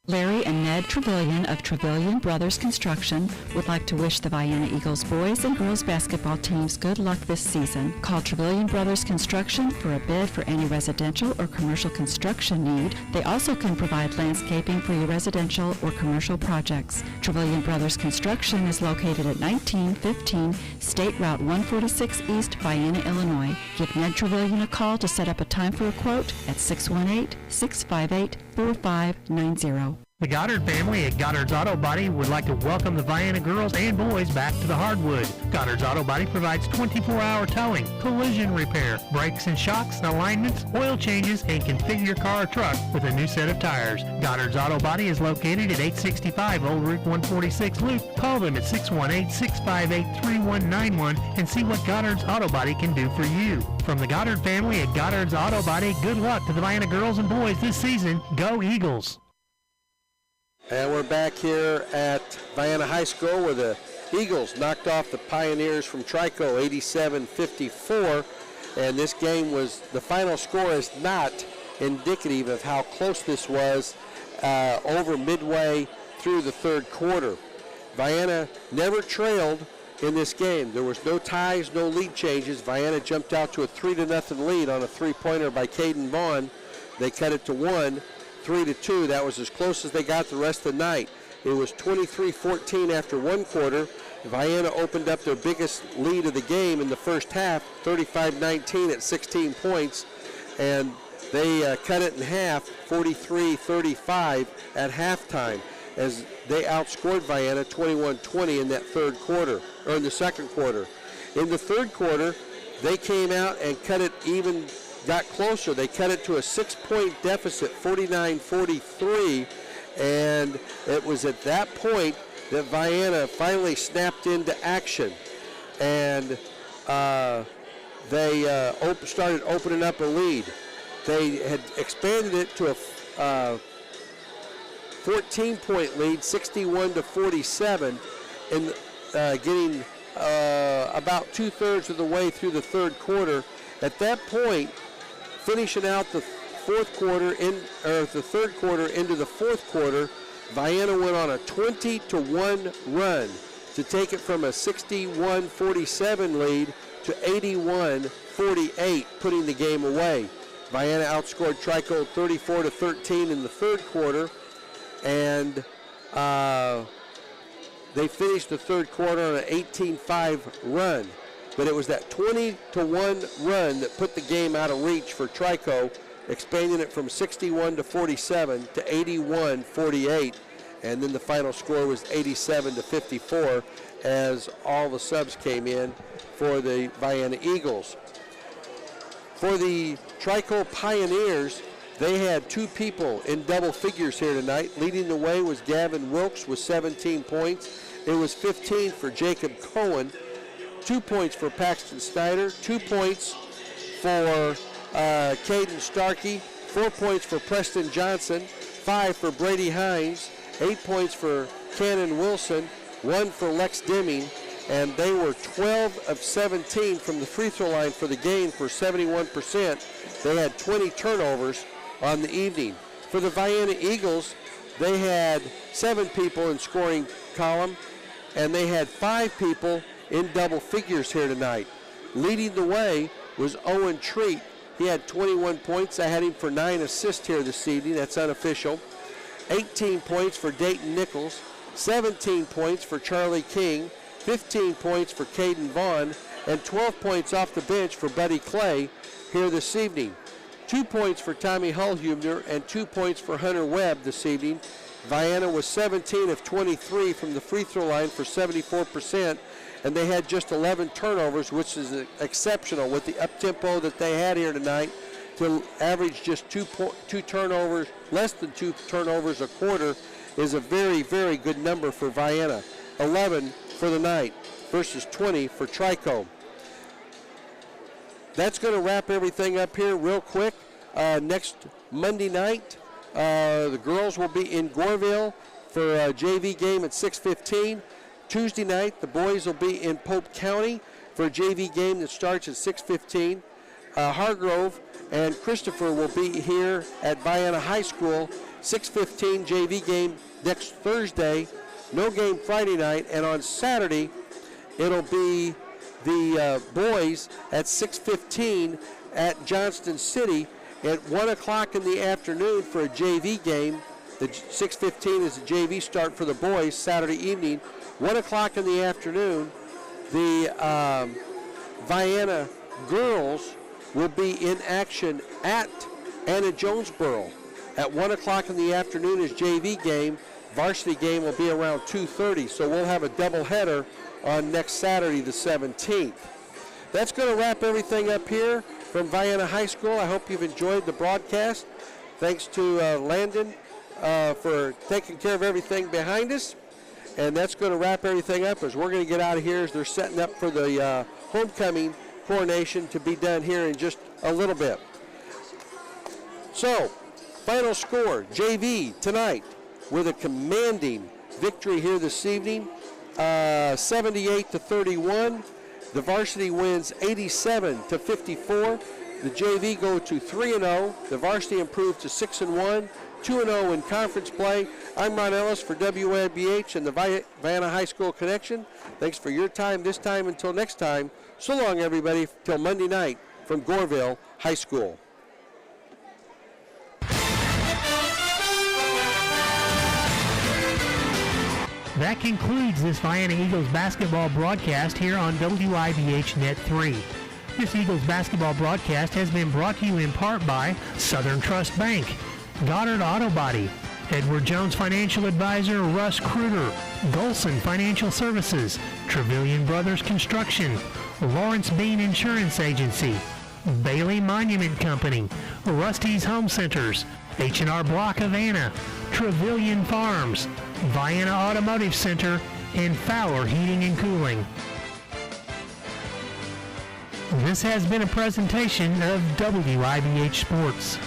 Larry and Ned Trevelyan of Trevelyan Brothers Construction would like to wish the Vienna Eagles boys and girls basketball teams good luck this season. Call Trevelyan Brothers Construction for a bid for any residential or commercial construction need. They also can provide landscaping for your residential or commercial projects. Trevelyan Brothers Construction is located at 1915 State Route 146 East, Vienna, Illinois. Give Ned Trevelyan a call to set up a time for a quote at 618-658-4590. The Goddard family at Goddard's Auto Body would like to welcome the Vienna girls and boys back to the hardwood. Goddard's Auto Body provides 24-hour towing, collision repair, brakes and shocks, alignments, oil changes, and can fit your car or truck with a new set of tires. Goddard's Auto Body is located at 865 Old Route 146 Loop. Call them at 618-658-3191 and see what Goddard's Auto Body can do for you. From the Goddard family at Goddard's Auto Body, good luck to the Vienna girls and boys this season. Go Eagles! And we're back here at Vienna High School where the Eagles knocked off the Pioneers from Trico 87-54. And this game was, the final score is not indicative of how close this was over midway through the third quarter. Vienna never trailed in this game. There was no ties, no lead changes. Vienna jumped out to a 3-0 lead on a three-pointer by Caden Vaughn. They cut it to 1. 3-2. That was as close as they got the rest of the night. It was 23-14 after one quarter. Vienna opened up their biggest lead of the game in the first half, 35-19 at 16 points, and they cut it in half, 43-35 at halftime, as they outscored Vienna 21-20 in that third quarter, or in the second quarter. In the third quarter, they came out and cut it even. Got closer. They cut it to a 6-point deficit, 49-43, and it was at that point that Vienna finally snapped into action, and they started opening up a lead. They had expanded it to a 14-point lead, 61-47, and getting about 2/3 of the way through the third quarter. At that point, finishing out the third quarter into the fourth quarter, Vienna went on a 20-1 run to take it from a 61-47 lead to 81-48, putting the game away. Vienna outscored Trico 34-13 in the third quarter, and they finished the third quarter on an 18-5 run. But it was that 20-1 run that put the game out of reach for Trico expanding it from 61-47 to 81-48. And then the final score was 87-54 as all the subs came in for the Vienna Eagles. For the Trico Pioneers, they had 2 people in double figures here tonight. Leading the way was Gavin Wilkes with 17 points. It was 15 for Jacob Cohen, 2 points for Paxton Snyder, 2 points for Caden Starkey, 4 points for Preston Johnson, 5 for Brady Hines, 8 points for Cannon Wilson, 1 for Lex Deming, and they were 12 of 17 from the free throw line for the game for 71%. They had 20 turnovers on the evening. For the Vienna Eagles, they had 7 people in scoring column, and they had 5 people in double figures here tonight. Leading the way was Owen Treat. He had 21 points. I had him for 9 assists here this evening. That's unofficial. 18 points for Dayton Nichols, 17 points for Charlie King, 15 points for Caden Vaughn, and 12 points off the bench for Buddy Clay here this evening. 2 points for Tommy Hullhubner and 2 points for Hunter Webb this evening. Vienna was 17 of 23 from the free throw line for 74%, and they had just 11 turnovers, which is exceptional with the up-tempo that they had here tonight. To average just 2 turnovers, less than 2 turnovers a quarter, is a very, very good number for Vienna. 11 for the night versus 20 for Trico. That's going to wrap everything up here real quick. Next Monday night, the girls will be in Goreville for a JV game at 6:15. Tuesday night, the boys will be in Pope County for a JV game that starts at 6:15. Hargrove and Christopher will be here at Vienna High School, 6:15 JV game next Thursday. No game Friday night, and on Saturday it'll be the boys at 6:15 at Johnston City. At 1 o'clock in the afternoon for a JV game. The 6:15 is the JV start for the boys Saturday evening. 1 o'clock in the afternoon, the Vienna girls will be in action at Anna Jonesboro. At 1 o'clock in the afternoon is JV game. Varsity game will be around 2:30, so we'll have a doubleheader on next Saturday, the 17th. That's going to wrap everything up here from Vienna High School. I hope you've enjoyed the broadcast. Thanks to Landon for taking care of everything behind us. And that's going to wrap everything up as we're going to get out of here as they're setting up for the homecoming coronation to be done here in just a little bit. So, final score, JV tonight with a commanding victory here this evening, 78-31. The varsity wins 87-54. The JV go to 3-0. The varsity improved to 6-1, 2-0 in conference play. I'm Ron Ellis for WIBH and the Vienna High School Connection. Thanks for your time this time. Until next time, so long everybody, till Monday night from Goreville High School. That concludes this Vienna Eagles basketball broadcast here on WIBH Net 3. This Eagles basketball broadcast has been brought to you in part by Southern Trust Bank, Goddard Auto Body, Edward Jones Financial Advisor Russ Kruger, Golson Financial Services, Trevelyan Brothers Construction, Lawrence Bean Insurance Agency, Bailey Monument Company, Rusty's Home Centers, H&R Block of Anna, Trevelyan Farms, Vienna Automotive Center, and Fowler Heating and Cooling. This has been a presentation of WIBH Sports.